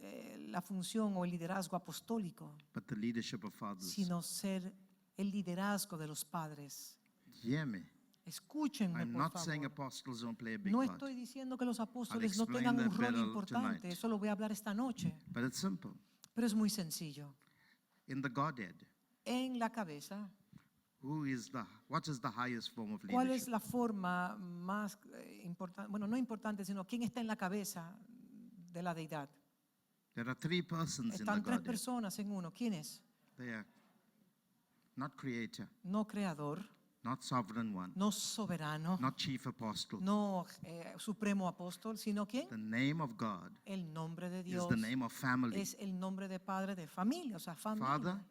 la función o el liderazgo apostólico, but the leadership of fathers. sino ser el liderazgo de los padres. Hear me. Escúchenme, I'm por not saying favor. apostles don't play a big No part, estoy diciendo que los apóstoles no explain tengan un that rol better importante, tonight. eso lo voy a hablar esta noche, but it's simple. pero es muy sencillo. In the Godhead, En la cabeza, what is the highest form of ¿cuál es leadership? la forma más importante? Bueno, no importante, sino quién está en la cabeza de la deidad. There are three persons in the Están tres Godhead. personas en uno. ¿Quién es? They are not creator, No creador, not sovereign one, no soberano, not chief apostle. no supremo apóstol, sino ¿quién? The name of God El nombre de is Dios the name of family. es el nombre de padre de familia, o sea, familia. Father,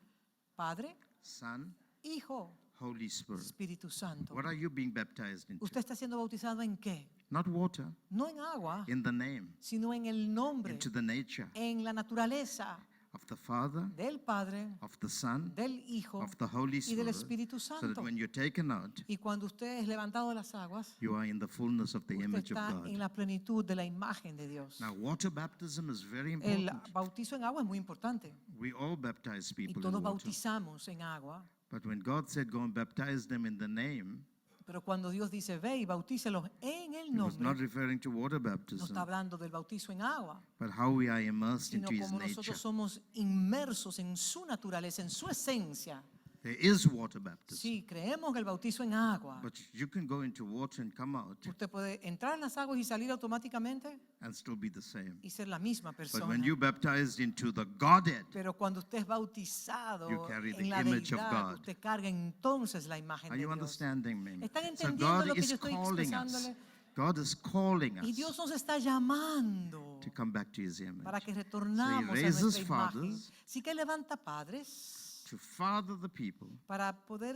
Padre, Son, Hijo, Holy Spirit. Espíritu Santo. What are you being baptized into? ¿Usted está siendo bautizado en qué? Not water, No en agua, in the name, sino en el nombre, into the nature en la naturaleza of the Father, del Padre, of the Son, del Hijo of the Holy y del Spirit, Espíritu so that Santo. when you're taken out, Y cuando usted es levantado de las aguas, you are in the fullness of the usted image of está God. en la plenitud de la imagen de Dios. Now, water baptism is very El important. bautizo en agua es muy importante We all baptize y people todos in water. bautizamos en agua. But when God said, go and baptize them in the name, Pero cuando Dios dice, ve y bautícelos en el He was not nombre, referring to water no baptism, está hablando del bautizo en agua, but how we are immersed sino into His como nature. nosotros somos inmersos en su naturaleza, en su esencia. There is water baptism, Sí, creemos que el bautizo en agua. but you can go into water and come out Usted puede entrar en las aguas y salir automáticamente and still be the same. y ser la misma But persona. when you baptized into the Godhead, Pero cuando usted es bautizado You carry the en la image of deidad, God. usted carga entonces la imagen are de you Dios. understanding me? ¿Están So entendiendo God lo que is yo estoy calling us. expresándole? God is calling Y us Dios nos está llamando to come back to His image. para que So He retornamos a raises nuestra imagen. fathers Sí que levanta padres to father the people para poder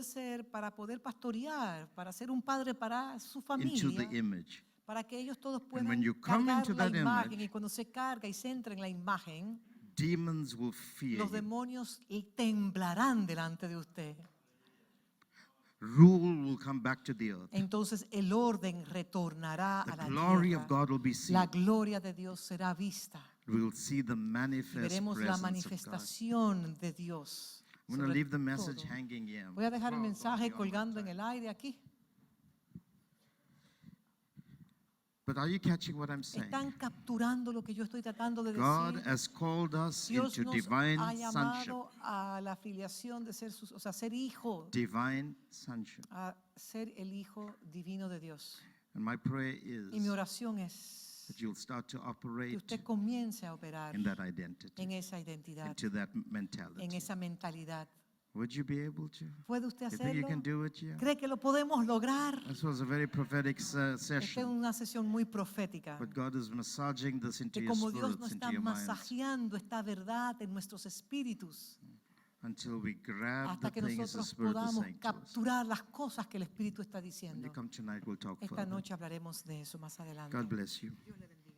pastorear, para ser un padre para su into familia, the image. para que ellos todos when puedan you come cargar into la that imagen. image, Y cuando se carga y se entra en la imagen, Demons will fear los you. demonios temblarán delante de usted. Rule will come back to the earth. Entonces el orden retornará The a la glory of tierra. God will be seen. La gloria de Dios será vista. We will see the Y manifest veremos la presence of God. manifestación de Dios. I'm going to sobre leave the message todo. hanging here. Voy a dejar el Wow, mensaje beyond my colgando en time. el aire aquí. But are you catching what I'm saying? Están capturando lo que yo estoy tratando de God decir. has called us Dios into nos divine ha sonship. llamado a la filiación de ser, o sea, ser hijo, Divine sonship. a ser el hijo divino de Dios. And my prayer Y mi is oración es that you'll start to que operate usted comience a operar in that identity, en esa identidad, into that en mentality. esa mentalidad. Would you be able to? ¿Puede usted You think you hacerlo? can do it here? ¿Cree que lo podemos lograr? This was a very prophetic Esta es session. una sesión muy profética. But God is massaging this into De your cómo Dios nos spirits, into está your minds, masajeando esta verdad en nuestros espíritus until we grab hasta the que things the nosotros Spirit is podamos saying to us. capturar las cosas que el Espíritu está When you diciendo. come tonight, we'll talk Esta further. noche hablaremos de eso más adelante. God bless you. Dios le bendiga.